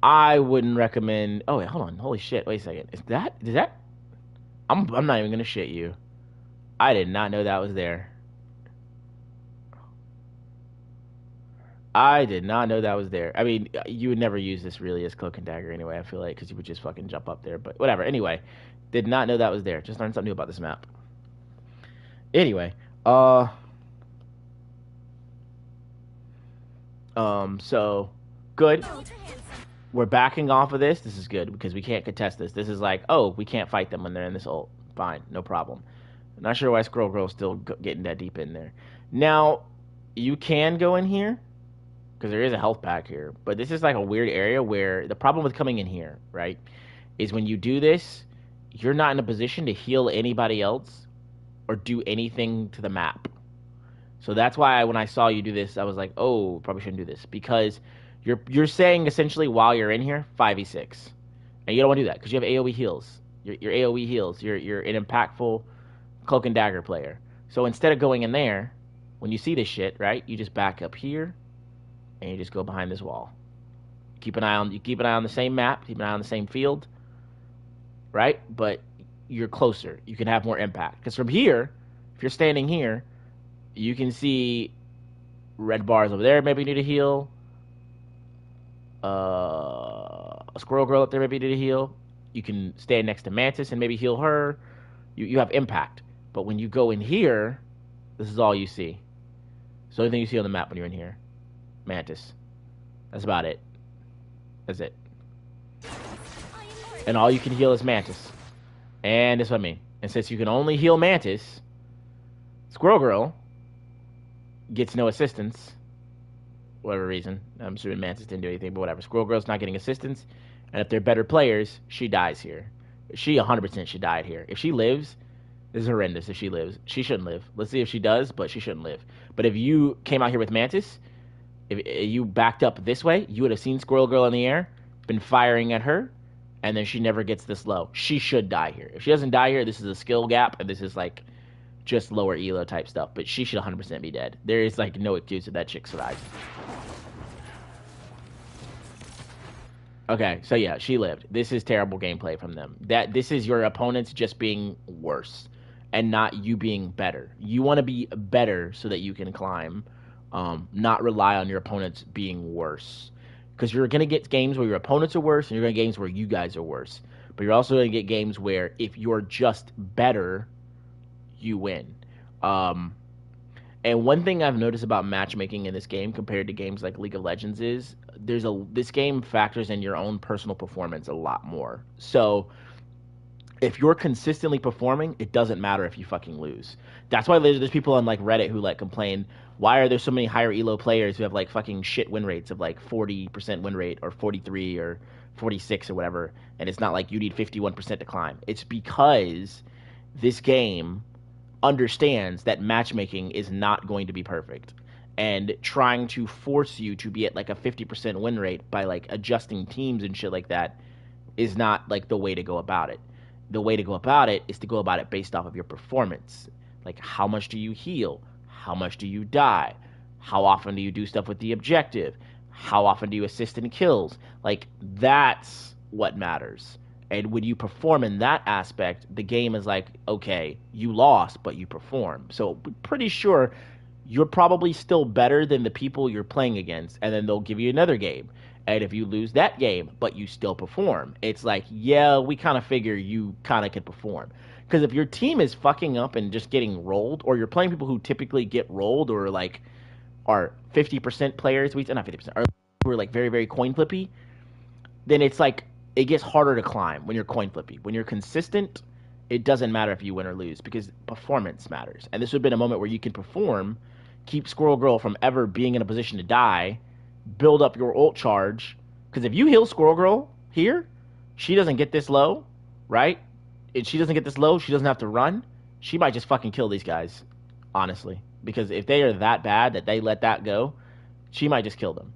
Speaker 1: I wouldn't recommend... Oh, wait, hold on. Holy shit, wait a second. Is that... I'm not even gonna shit you. I did not know that was there. I did not know that was there. I mean, you would never use this really as Cloak and Dagger anyway, I feel like, because you would just fucking jump up there. But whatever. Anyway, did not know that was there. Just learned something new about this map. Anyway, so, good. We're backing off of this. This is good, because we can't contest this. This is like, oh, we can't fight them when they're in this ult. Fine, no problem. I'm not sure why Squirrel Girl's still getting that deep in there. Now, you can go in here, because there is a health pack here, but this is like a weird area where the problem with coming in here, right, is when you do this, you're not in a position to heal anybody else or do anything to the map. So that's why when I saw you do this, I was like, oh, probably shouldn't do this, because you're saying essentially while you're in here 5v6, and you don't want to do that because you have AoE heals. Your AoE heals. You're an impactful Cloak and Dagger player. So instead of going in there, when you see this shit, right, you just back up here, and you just go behind this wall. You keep an eye on the same map, keep an eye on the same field, right? But you're closer. You can have more impact. Because from here, if you're standing here, you can see red bars over there. Maybe you need to heal. A Squirrel Girl up there maybe you need to heal. You can stand next to Mantis and maybe heal her. You have impact. But when you go in here, this is all you see. It's the only thing you see on the map when you're in here. Mantis. That's about it. That's it. And all you can heal is Mantis. And that's what I mean. And since you can only heal Mantis, Squirrel Girl gets no assistance. Whatever reason. I'm assuming Mantis didn't do anything, but whatever. Squirrel Girl's not getting assistance. And if they're better players, she dies here. She 100% should die here. If she lives, this is horrendous if she lives. She shouldn't live. Let's see if she does, but she shouldn't live. But if you came out here with Mantis, if you backed up this way, you would have seen Squirrel Girl in the air, been firing at her, and then she never gets this low. She should die here. If she doesn't die here, this is a skill gap, and this is like just lower elo type stuff. But she should 100% be dead. There is like no excuse if that chick survives. Okay, so yeah, she lived. This is terrible gameplay from them. This is your opponents just being worse and not you being better. You want to be better so that you can climb, not rely on your opponents being worse. Because you're going to get games where your opponents are worse and you're going to get games where you guys are worse. but you're also going to get games where if you're just better, you win. Um, and one thing I've noticed about matchmaking in this game compared to games like League of Legends is this game factors in your own personal performance a lot more. So if you're consistently performing, it doesn't matter if you fucking lose. That's why there's people on like Reddit who like complain, why are there so many higher elo players who have like fucking shit win rates of like 40% win rate or 43 or 46 or whatever, and it's not like you need 51% to climb. It's because this game understands that matchmaking is not going to be perfect. And trying to force you to be at like a 50% win rate by like adjusting teams and shit like that is not like the way to go about it. The way to go about it is to go about it based off of your performance. Like, how much do you heal? How much do you die? How often do you do stuff with the objective? How often do you assist in kills? Like, that's what matters. And when you perform in that aspect, the game is like, okay, you lost, but you perform. So pretty sure you're probably still better than the people you're playing against, and then they'll give you another game. And if you lose that game, but you still perform, it's like, yeah, we kind of figure you kind of can perform. Because if your team is fucking up and just getting rolled, or you're playing people who typically get rolled, or like are 50% players, not 50%, are who are like very, very coin flippy, then it's like it gets harder to climb when you're coin flippy. When you're consistent, it doesn't matter if you win or lose because performance matters. And this would have been a moment where you can perform, keep Squirrel Girl from ever being in a position to die, build up your ult charge. Because if you heal Squirrel Girl here, she doesn't get this low, right? If she doesn't get this low, she doesn't have to run. She might just fucking kill these guys, honestly. Because if they are that bad that they let that go, she might just kill them.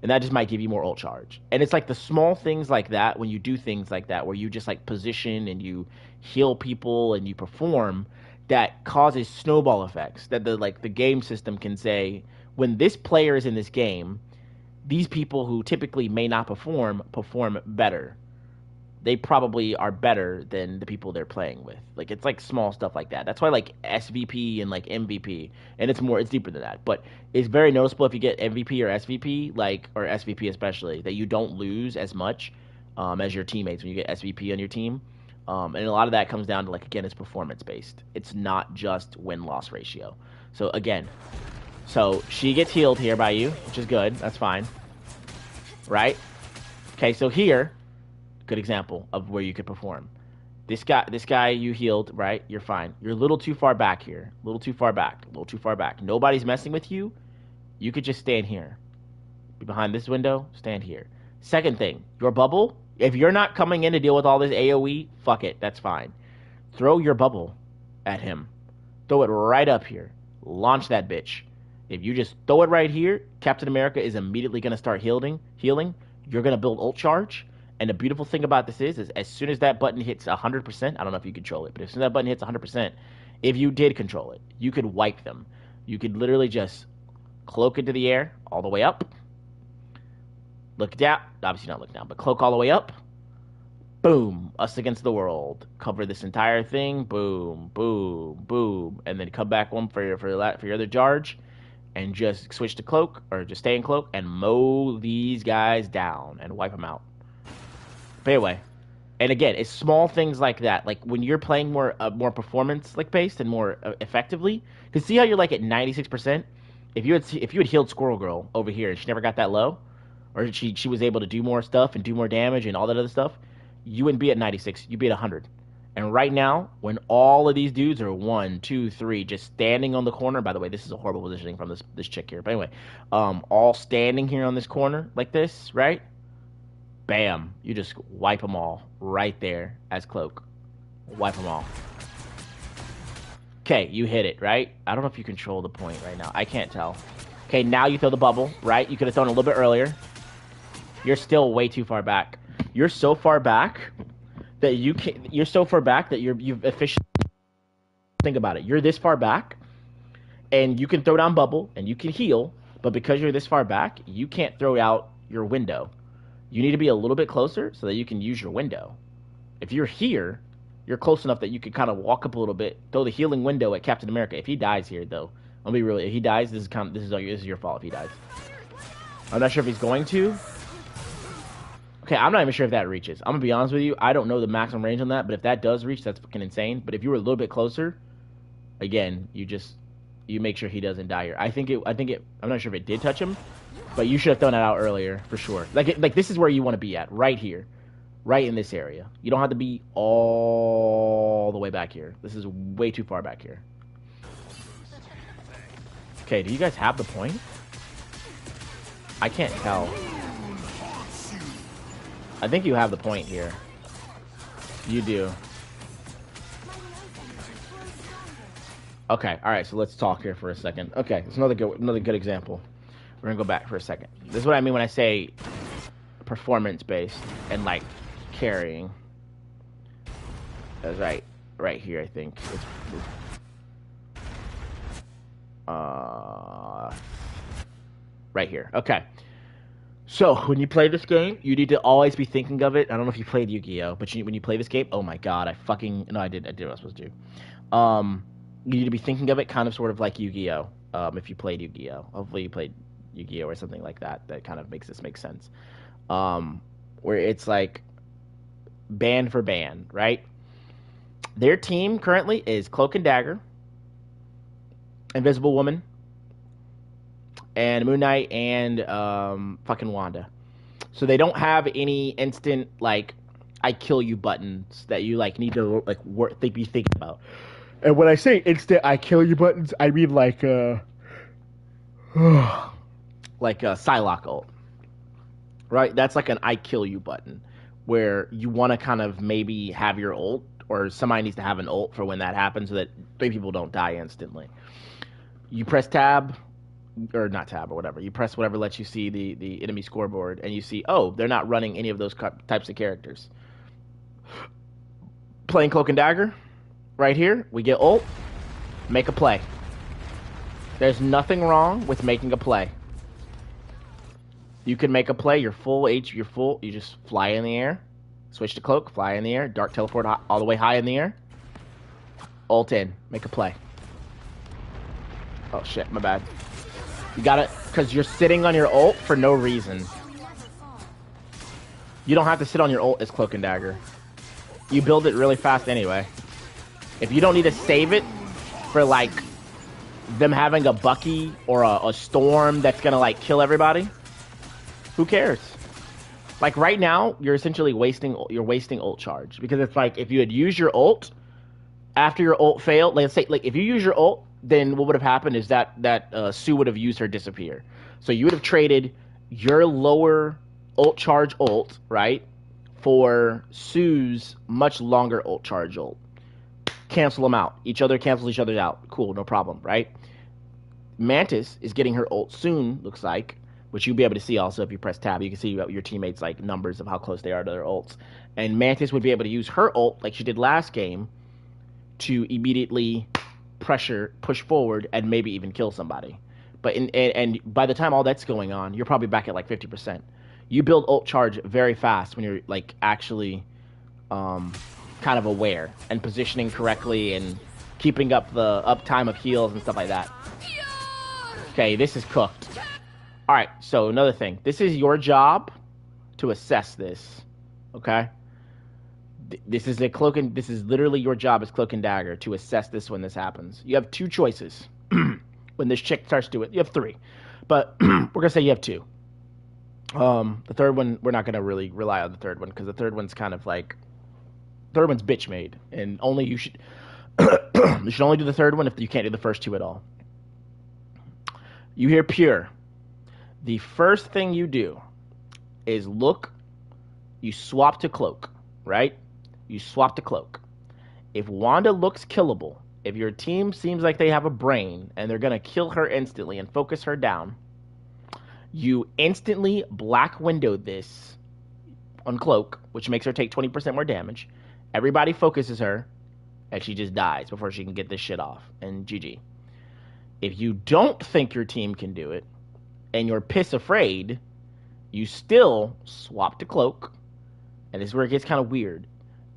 Speaker 1: And that just might give you more ult charge. And it's like the small things like that, when you do things like that, where you just like position and you heal people and you perform, that causes snowball effects. That the game system can say, when this player is in this game, these people who typically may not perform better. They probably are better than the people they're playing with. Like, it's like small stuff like that. That's why like SVP and like MVP, and it's deeper than that. But it's very noticeable if you get MVP or SVP, like, or SVP especially, that you don't lose as much as your teammates when you get SVP on your team. And a lot of that comes down to, like, again, it's performance based. It's not just win-loss ratio. So again, she gets healed here by you, which is good. That's fine. Right? Okay, so here, good example of where you could perform. This guy you healed, right? You're fine. You're a little too far back here. A little too far back. Nobody's messing with you. You could just stand here. Be behind this window, stand here. Second thing, your bubble, if you're not coming in to deal with all this AoE, fuck it, that's fine. Throw your bubble at him. Throw it right up here. Launch that bitch. If you just throw it right here, Captain America is immediately going to start healing. You're going to build ult charge. And the beautiful thing about this is as soon as that button hits 100%, I don't know if you control it, but as soon as that button hits 100%, if you did control it, you could wipe them. You could literally just cloak into the air all the way up. Look down. Obviously not look down, but cloak all the way up. Boom. Us against the world. Cover this entire thing. Boom, boom, boom. And then come back one for your other charge. And just switch to cloak, or just stay in cloak, and mow these guys down and wipe them out. But anyway, and again, it's small things like that. Like when you're playing more performance like based and more effectively, because see how you're like at 96%. If you had healed Squirrel Girl over here and she never got that low, or she was able to do more stuff and do more damage and all that other stuff, you wouldn't be at 96. You'd be at 100. And right now, when all of these dudes are 1, 2, 3, just standing on the corner. By the way, this is a horrible positioning from this chick here. But anyway, all standing here on this corner like this, right? Bam! You just wipe them all right there as cloak. Wipe them all. Okay, you hit it, right? I don't know if you control the point right now. I can't tell. Okay, now you throw the bubble, right? You could have thrown it a little bit earlier. You're still way too far back. You're so far back that you've officially. Think about it. You're this far back, and you can throw down bubble and you can heal, but because you're this far back, you can't throw out your window. You need to be a little bit closer so that you can use your window. If you're here, you're close enough that you can kind of walk up a little bit, throw the healing window at Captain America. If he dies here, though, I'll be real. If he dies, this is your fault. If he dies, I'm not sure if he's going to. Okay, Okay, I'm not even sure if that reaches. I'm gonna be honest with you. I don't know the maximum range on that, but if that does reach, that's fucking insane. But if you were a little bit closer, again, you make sure he doesn't die here. I think it. I'm not sure if it did touch him, but you should have thrown it out earlier for sure. Like this is where you want to be at, right here, right in this area. You don't have to be all the way back here. This is way too far back here. Okay, do you guys have the point? I can't tell. I think you have the point here. You do. Okay, all right. So let's talk here for a second. Okay, it's another good example. We're gonna go back for a second. This is what I mean when I say performance based and like carrying. That's right here. I think it's right here. Okay. So when you play this game, you need to always be thinking of it. I don't know if you played Yu-Gi-Oh, but when you play this game, oh my god, I did what I was supposed to do. You need to be thinking of it kind of sort of like Yu-Gi-Oh. If you played Yu-Gi-Oh, hopefully you played Yu-Gi-Oh or something like that. That kind of makes this make sense. Where it's like band for band, right? Their team currently is Cloak and Dagger, Invisible Woman, and Moon Knight, and fucking Wanda. So they don't have any instant like I kill you buttons that you like need to like be thinking about. And when I say instant I kill you buttons, I mean like Psylocke ult. Right? That's like an I kill you button where you want to kind of maybe have your ult, or somebody needs to have an ult for when that happens so that 3 people don't die instantly. You press tab, or not tab or whatever. You press whatever lets you see the enemy scoreboard, and you see, oh, they're not running any of those types of characters. Playing Cloak and Dagger, right here, we get ult, make a play. There's nothing wrong with making a play. You can make a play, you just fly in the air, switch to Cloak, fly in the air, Dark Teleport all the way high in the air, ult in, make a play. Oh shit, my bad. You got it, because you're sitting on your ult for no reason. You don't have to sit on your ult as Cloak and Dagger. You build it really fast anyway. If you don't need to save it for like them having a Bucky or a Storm that's gonna like kill everybody, who cares? Like right now, you're essentially wasting ult charge, because it's like if you had used your ult after your ult failed, let's say like if you use your ult, then what would have happened is that Sue would have used her disappear. So you would have traded your lower ult charge ult, right, for Sue's much longer ult charge ult. Cancel them out. Cancels each other out. Cool, no problem, right? Mantis is getting her ult soon, looks like, which you'll be able to see also if you press tab. You can see your teammates' like numbers of how close they are to their ults. And Mantis would be able to use her ult, like she did last game, to immediately push forward, and maybe even kill somebody. But and by the time all that's going on, you're probably back at like 50%. You build ult charge very fast when you're like actually kind of aware and positioning correctly and keeping up the uptime of heals and stuff like that. Okay, this is cooked. All right, so another thing. This is your job to assess this. Okay? This is literally your job as Cloak and Dagger to assess this when this happens. You have 2 choices. When this chick starts to do it, you have 3. But we're going to say you have 2. The third one, we're not going to really rely on the third one, because the third one's kind of like, third one's bitch made, and only you should you should only do the third one if you can't do the first 2 at all. You hear Pure. The first thing you do is you swap to Cloak, right? You swap to Cloak. If Wanda looks killable, if your team seems like they have a brain and they're going to kill her instantly and focus her down, you instantly Black Window this on Cloak, which makes her take 20% more damage. Everybody focuses her, and she just dies before she can get this shit off. And GG. If you don't think your team can do it, and you're piss afraid, you still swap to Cloak. And this is where it gets kind of weird.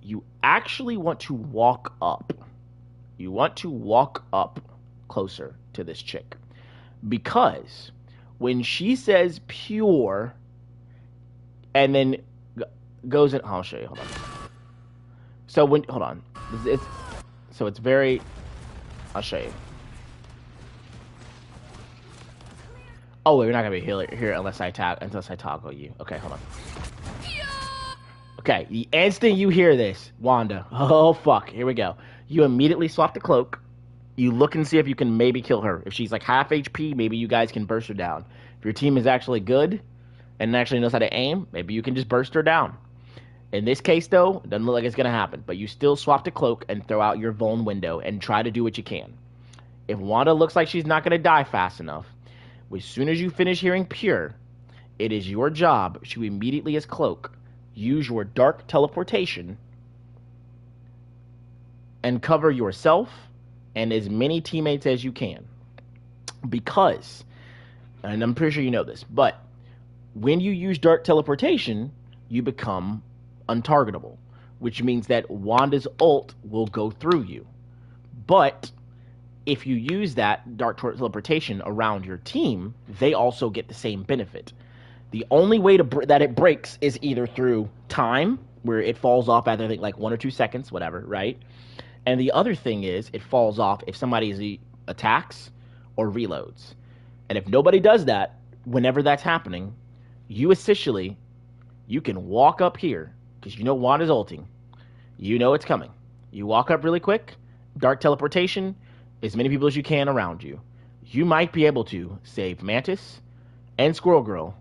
Speaker 1: You actually want to walk up. You want to walk up closer to this chick. Because when she says Pure, and then goes in. I'll show you. Hold on. So when hold on, it's very. I'll show you. Oh, wait, we're not gonna be here unless I toggle you. Okay, hold on. Okay, the instant you hear this, Wanda. Oh fuck, here we go. You immediately swap the cloak. You look and see if you can maybe kill her. If she's like half HP, maybe you guys can burst her down. If your team is actually good and actually knows how to aim, maybe you can just burst her down. In this case, though, it doesn't look like it's gonna happen. But you still swap the cloak and throw out your Vuln window and try to do what you can. If Wanda looks like she's not gonna die fast enough, as soon as you finish hearing Pure, it is your job to immediately, as cloak, use your dark teleportation and cover yourself and as many teammates as you can. Because, and I'm pretty sure you know this, but when you use dark teleportation, you become untargetable, which means that Wanda's ult will go through you. But if you use that dark teleportation around your team, they also get the same benefit. The only way that it breaks is either through time, where it falls off after like 1 or 2 seconds, whatever, right? And the other thing is it falls off if somebody attacks or reloads. And if nobody does that, whenever that's happening, you can walk up here, because you know Wanda's ulting. You know it's coming. You walk up really quick, dark teleportation, as many people as you can around you. You might be able to save Mantis and Squirrel Girl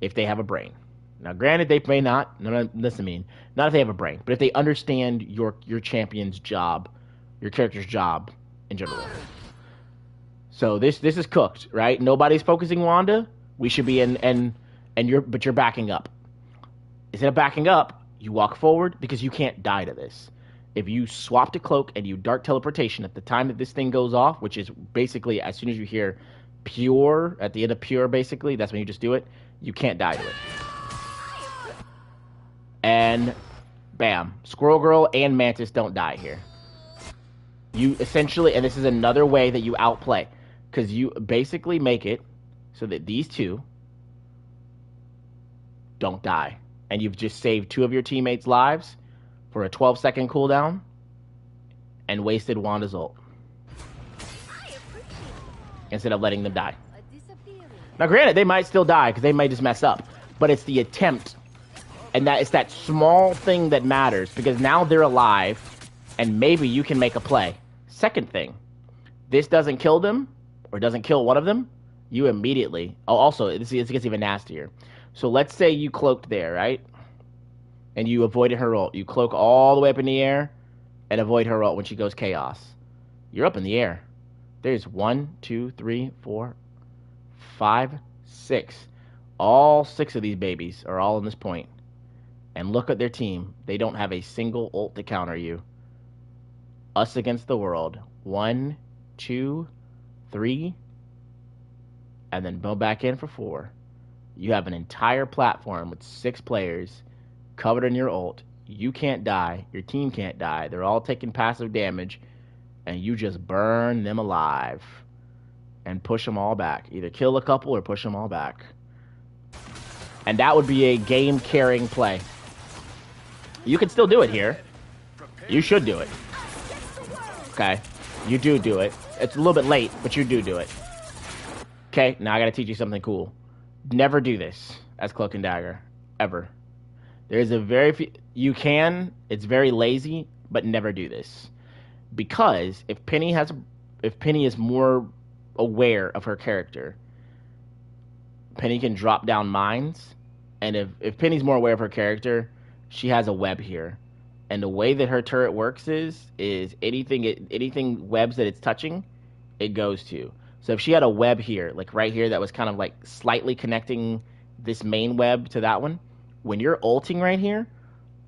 Speaker 1: if they have a brain. Now, granted, they may not. No, listen to me. Not if they have a brain, but if they understand your champion's job, your character's job in general. So this is cooked, right? Nobody's focusing Wanda. We should be but you're backing up. Instead of backing up, you walk forward because you can't die to this. If you swap to cloak and you dark teleportation at the time that this thing goes off, which is basically as soon as you hear Pure, at the end of Pure, basically, that's when you just do it, you can't die to it. And bam, Squirrel Girl and Mantis don't die here. You essentially, and this is another way that you outplay, because you basically make it so that these two don't die. And you've just saved 2 of your teammates' lives for a 12-second cooldown and wasted Wanda's ult instead of letting them die. Now, granted, they might still die because they might just mess up, but it's the attempt, and that it's that small thing that matters, because now they're alive and maybe you can make a play. Second thing, this doesn't kill them or doesn't kill one of them, you immediately... Oh, also, it gets even nastier. So let's say you cloaked there, right? And you avoided her ult. You cloak all the way up in the air and avoid her ult when she goes chaos. You're up in the air. There's 1, 2, 3, 4, 5, 6. All 6 of these babies are all in this point. And look at their team. They don't have a single ult to counter you. Us against the world. 1, 2, 3. And then go back in for 4. You have an entire platform with 6 players covered in your ult. You can't die. Your team can't die. They're all taking passive damage. And you just burn them alive. And push them all back. Either kill a couple or push them all back. And that would be a game-carrying play. You can still do it here. You should do it. Okay. You do it. It's a little bit late, but you do it. Okay, now I gotta teach you something cool. Never do this as Cloak and Dagger. Ever. There's a very few... You can. It's very lazy, but never do this. Because if Penny is more aware of her character, Penny can drop down mines. And if Penny's more aware of her character, she has a web here. And the way that her turret works is anything webs that it's touching, it goes to. So if she had a web here, like right here, that was kind of like slightly connecting this main web to that one, when you're ulting right here,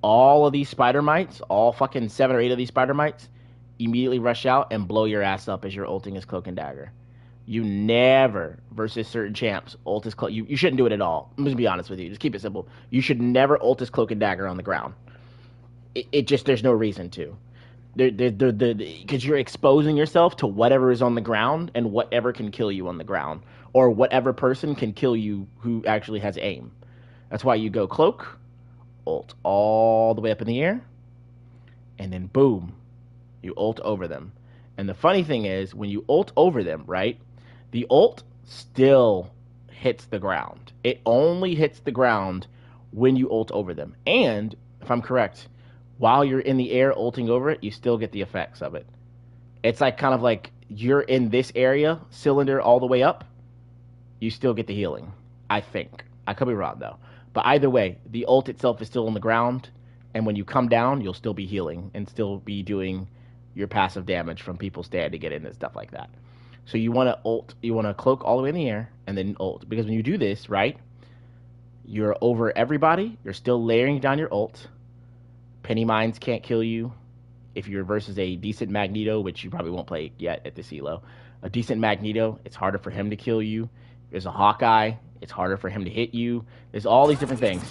Speaker 1: all of these spider mites, all fucking 7 or 8 of these spider mites, immediately rush out and blow your ass up as you're ulting as Cloak and Dagger. You never, versus certain champs, ult as Cloak. You shouldn't do it at all. I'm just be honest with you. Just keep it simple. You should never ult as Cloak and Dagger on the ground. It just, there's no reason to. Because you're exposing yourself to whatever is on the ground and whatever can kill you on the ground, or whatever person can kill you who actually has aim. That's why you go Cloak ult all the way up in the air, and then boom, you ult over them. And the funny thing is, when you ult over them, right, the ult still hits the ground. It only hits the ground when you ult over them. And, if I'm correct, while you're in the air ulting over it, you still get the effects of it. It's like kind of like you're in this area, cylinder all the way up, you still get the healing, I think. I could be wrong, though. But either way, the ult itself is still on the ground, and when you come down, you'll still be healing and still be doing your passive damage from people standing it in and stuff like that. So you want to ult, you want to cloak all the way in the air and then ult. Because when you do this, right, you're over everybody, you're still layering down your ult. Penny Mines can't kill you. If you're versus a decent Magneto, which you probably won't play yet at this elo, a decent Magneto, it's harder for him to kill you. There's a Hawkeye, it's harder for him to hit you. There's all these different things.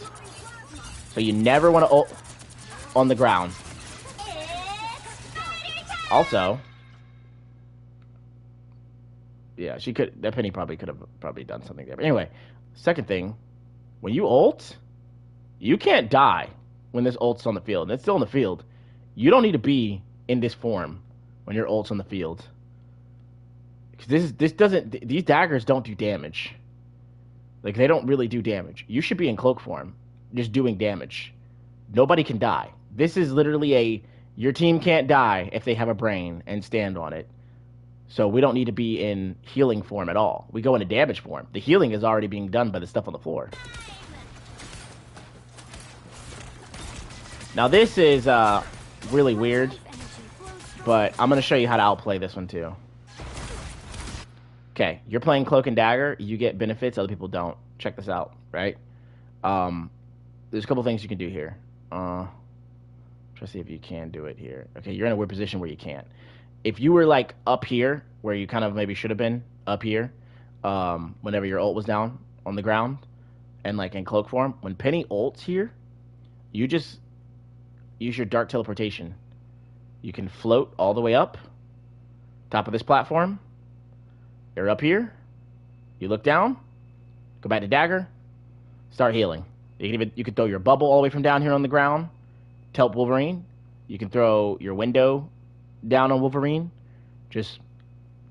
Speaker 1: So you never want to ult on the ground. Also, yeah, that Penny probably could have done something there. But anyway, second thing, when you ult, you can't die when this ult's on the field. And it's still in the field. You don't need to be in this form when your ult's on the field. Because these daggers don't do damage. Like, they don't really do damage. You should be in cloak form, just doing damage. Nobody can die. This is literally your team can't die if they have a brain and stand on it. So we don't need to be in healing form at all. We go into damage form. The healing is already being done by the stuff on the floor. Now this is really weird, but I'm going to show you how to outplay this one too. Okay, you're playing Cloak and Dagger. You get benefits, other people don't. Check this out, right? There's a couple things you can do here. Try to see if you can do it here. Okay, you're in a weird position where you can't. If you were like up here, where you kind of maybe should have been, up here, whenever your ult was down on the ground, and like in cloak form, when Penny ults here, you just use your dark teleportation. You can float all the way up, top of this platform. You're up here. You look down, go back to Dagger, start healing. You can throw your bubble all the way from down here on the ground, help Wolverine. You can throw your window down on Wolverine, just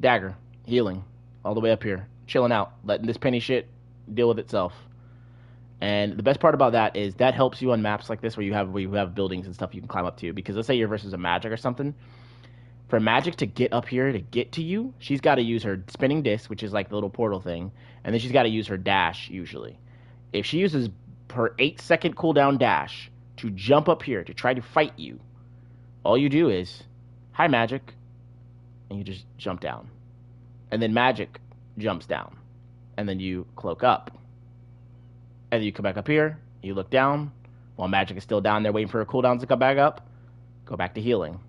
Speaker 1: Dagger, healing, all the way up here, chilling out, letting this Penny shit deal with itself. And the best part about that is that helps you on maps like this where you have buildings and stuff you can climb up to. Because let's say you're versus a Magic or something. For Magic to get up here to get to you, she's got to use her spinning disc, which is like the little portal thing, and then she's got to use her dash usually. If she uses her 8-second cooldown dash to jump up here to try to fight you, all you do is, hi Magic, and you just jump down. And then Magic jumps down. And then you cloak up. And then you come back up here, you look down, while Magic is still down there waiting for her cooldowns to come back up, go back to healing.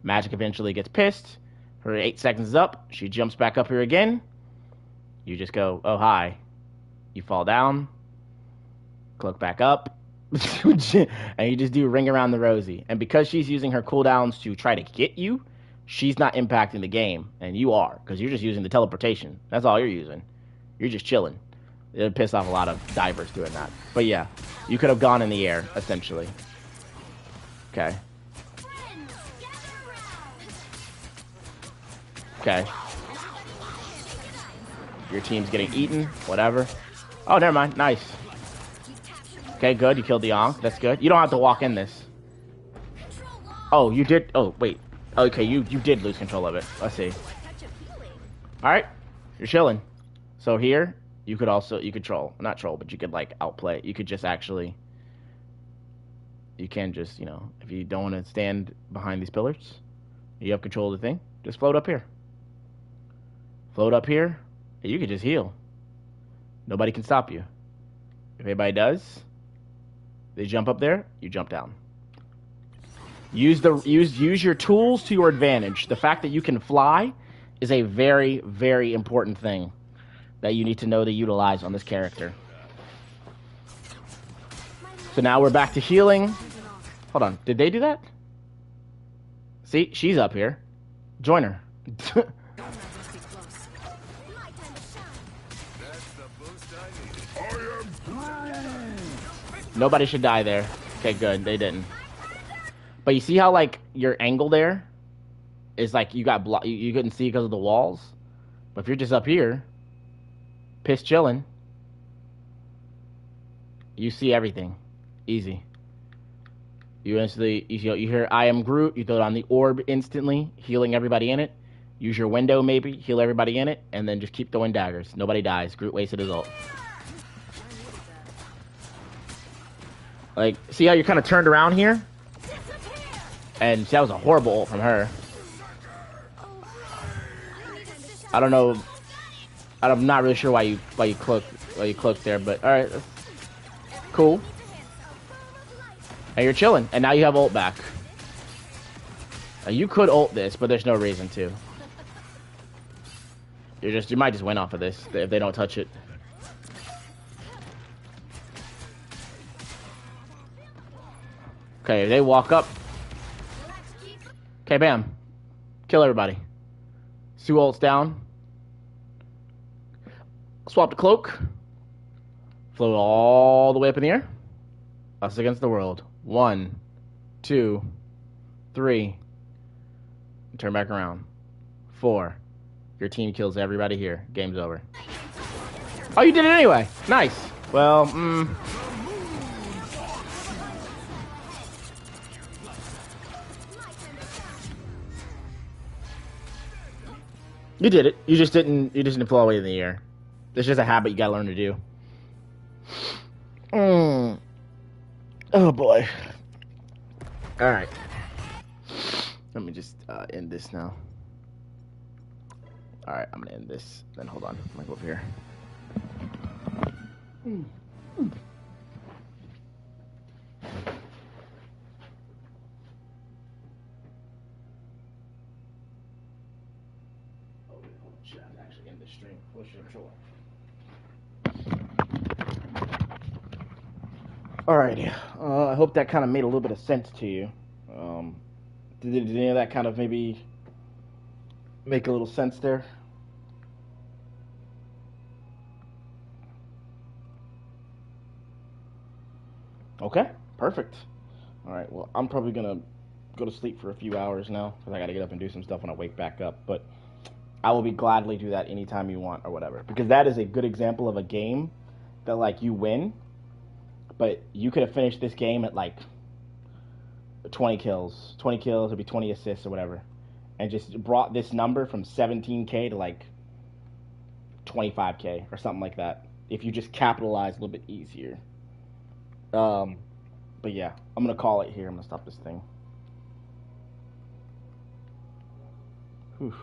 Speaker 1: Magic eventually gets pissed, her 8 seconds is up, she jumps back up here again, you just go, oh hi, you fall down, cloak back up, and you just do Ring Around the Rosie. And because she's using her cooldowns to try to get you, she's not impacting the game, and you are, because you're just using the teleportation. That's all you're using. You're just chilling. It'll piss off a lot of divers doing that. But yeah, you could have gone in the air, essentially. Okay. Okay. Your team's getting eaten, whatever. Oh, never mind. Nice. Okay, good. You killed the Ankh. That's good. You don't have to walk in this. Oh, you did? Oh, wait. Okay, you did lose control of it. Let's see. Alright. You're chilling. So here, you could troll. Not troll, but you could, like, outplay. You could just actually... You can just, you know, if you don't want to stand behind these pillars, you have control of the thing, just float up here. Float up here, and you can just heal. Nobody can stop you. If anybody does, they jump up there, you jump down. Use your tools to your advantage. The fact that you can fly is a very, very important thing that you need to know to utilize on this character. So now we're back to healing. Hold on, did they do that? See, she's up here. Join her. Nobody should die there. Okay, good. They didn't. But you see how like your angle there is like you got you couldn't see because of the walls. But if you're just up here, piss chilling, you see everything, easy. You instantly you hear I am Groot. You throw it on the orb instantly, healing everybody in it. Use your window maybe, heal everybody in it, and then just keep throwing daggers. Nobody dies. Groot wasted his ult. Like, see how you kind of turned around here? And see, that was a horrible ult from her. I don't know. I'm not really sure why you cloaked there, but all right, cool. And you're chilling, and now you have ult back. Now, you could ult this, but there's no reason to. You might just win off of this if they don't touch it. Okay, they walk up. Okay, bam. Kill everybody. Sue ults down. Swap the cloak. Float all the way up in the air. Us against the world. 1, 2, 3. Turn back around. 4. Your team kills everybody here. Game's over. Oh, you did it anyway. Nice. Well, You did it. You just didn't fly all the way in the air. It's just a habit you gotta learn to do. Oh boy. Alright. Let me just end this now. Alright, I'm gonna end this. Then hold on. I'm gonna go over here. Actually end this stream. Alrighty. I hope that kind of made a little bit of sense to you. Did any of that kind of maybe make a little sense there? Okay, perfect. Alright, well, I'm probably gonna go to sleep for a few hours now, because I gotta get up and do some stuff when I wake back up, but I will be gladly do that anytime you want or whatever, because that is a good example of a game that, like, you win, but you could have finished this game at, like, 20 kills. 20 kills would be 20 assists or whatever, and just brought this number from 17k to, like, 25k or something like that, if you just capitalize a little bit easier. But yeah, I'm gonna call it here. I'm gonna stop this thing. Whew.